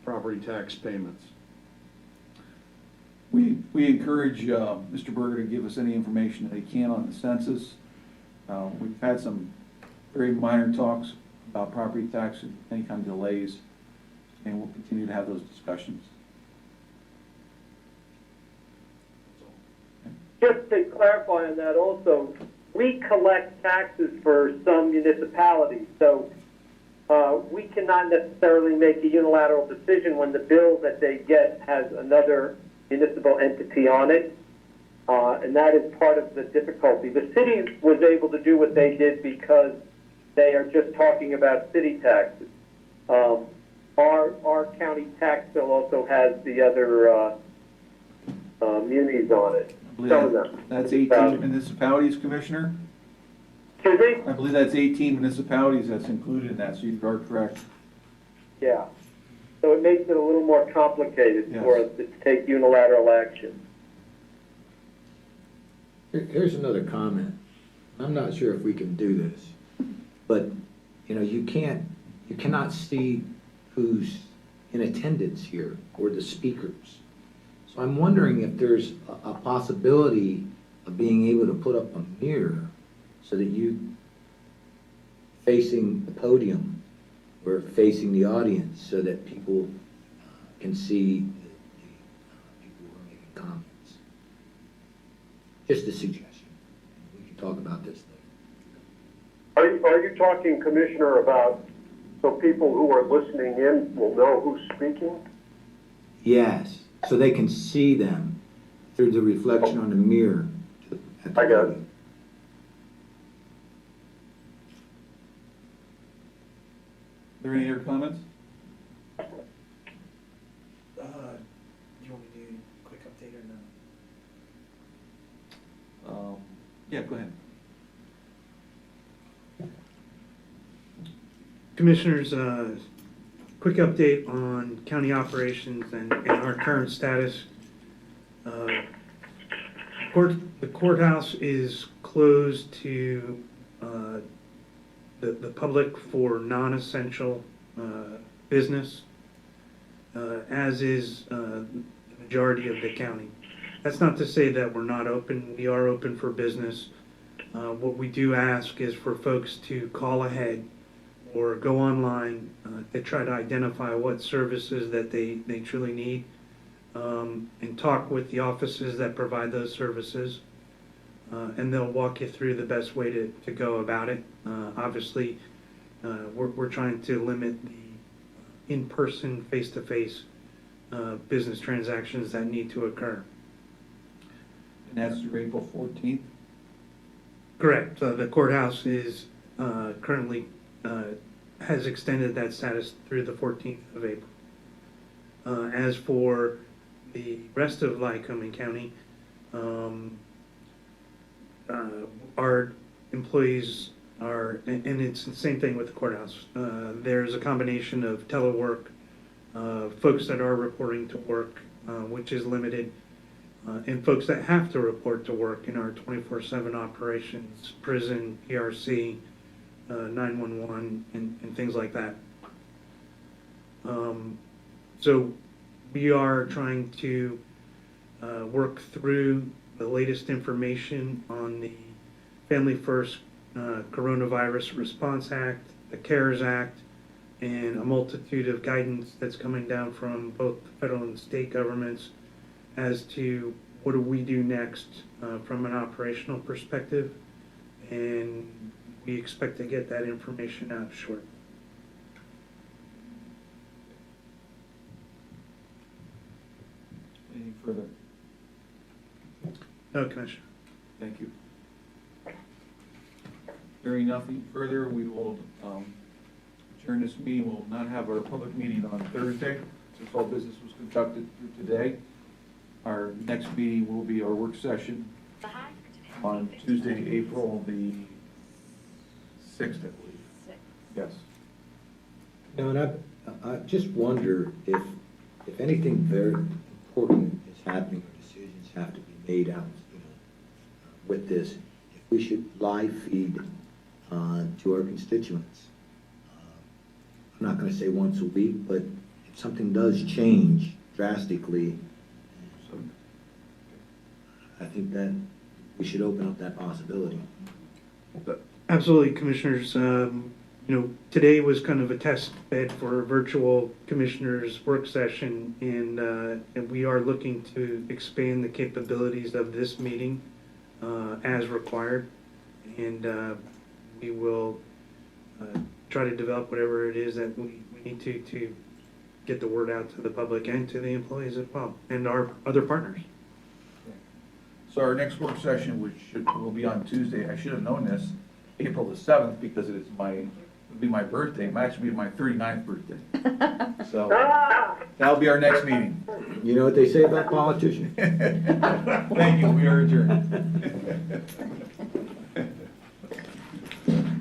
property tax payments. We encourage Mr. Berger to give us any information that he can on the census. We've had some very minor talks about property tax and any kind of delays, and we'll continue to have those discussions. Just to clarify on that also, we collect taxes for some municipalities, so we cannot necessarily make a unilateral decision when the bill that they get has another municipal entity on it, and that is part of the difficulty. The city was able to do what they did because they are just talking about city taxes. Our county tax bill also has the other munis on it. Some of them. That's 18 municipalities, Commissioner? Excuse me? I believe that's 18 municipalities that's included in that, so you are correct. Yeah. So it makes it a little more complicated for us to take unilateral action. Here's another comment. I'm not sure if we can do this, but you know, you cannot see who's in attendance here or the speakers. So I'm wondering if there's a possibility of being able to put up a mirror so that you facing the podium or facing the audience so that people can see the people who are making comments. Just a suggestion. We can talk about this later. Are you talking, Commissioner, about so people who are listening in will know who's speaking? Yes, so they can see them through the reflection on the mirror. At the I got it. podium. Are there any other comments? Do you want me to do a quick update or no? Yeah, go ahead. Commissioners, quick update on county operations and our current status. The courthouse is closed to the public for non-essential business, as is the majority of the county. That's not to say that we're not open. We are open for business. What we do ask is for folks to call ahead or go online to try to identify what services that they truly need, and talk with the offices that provide those services, and they'll walk you through the best way to go about it. Obviously, we're trying to limit the in-person, face-to-face business transactions that need to occur. And that's through April 14th? Correct. The courthouse is currently has extended that status through the 14th of April. As for the rest of Lycoming County, our employees are, and it's the same thing with the courthouse. There's a combination of telework, folks that are reporting to work, which is limited, and folks that have to report to work in our 24/7 operations, prison, PRC, 911, and things like that. So we are trying to work through the latest information on the Family First Coronavirus Response Act, the CARES Act, and a multitude of guidance that's coming down from both the federal and state governments as to what do we do next from an operational perspective, and we expect to get that information out shortly. Anything further? No, Commissioner. Thank you. Hearing nothing further, we will adjourn this meeting. We'll not have our public meeting on Thursday, since all business was conducted through today. Our next meeting will be our work session on Tuesday, April the 6th, I believe. Yes. No, and I just wonder if anything very important is happening or decisions have to be made out, with this, if we should live feed to our constituents. I'm not going to say once a week, but if something does change drastically, I think that we should open up that possibility. Absolutely, Commissioners. Today was kind of a test bed for a virtual commissioners work session, and we are looking to expand the capabilities of this meeting as required, and we will try to develop whatever it is that we need to get the word out to the public and to the employees as well, and our other partners. So our next work session, will be on Tuesday. I should have known this, April the 7th, because it'll be my birthday. It might actually be my 39th birthday. So that'll be our next meeting. You know what they say about politicians? Thank you. We are adjourned.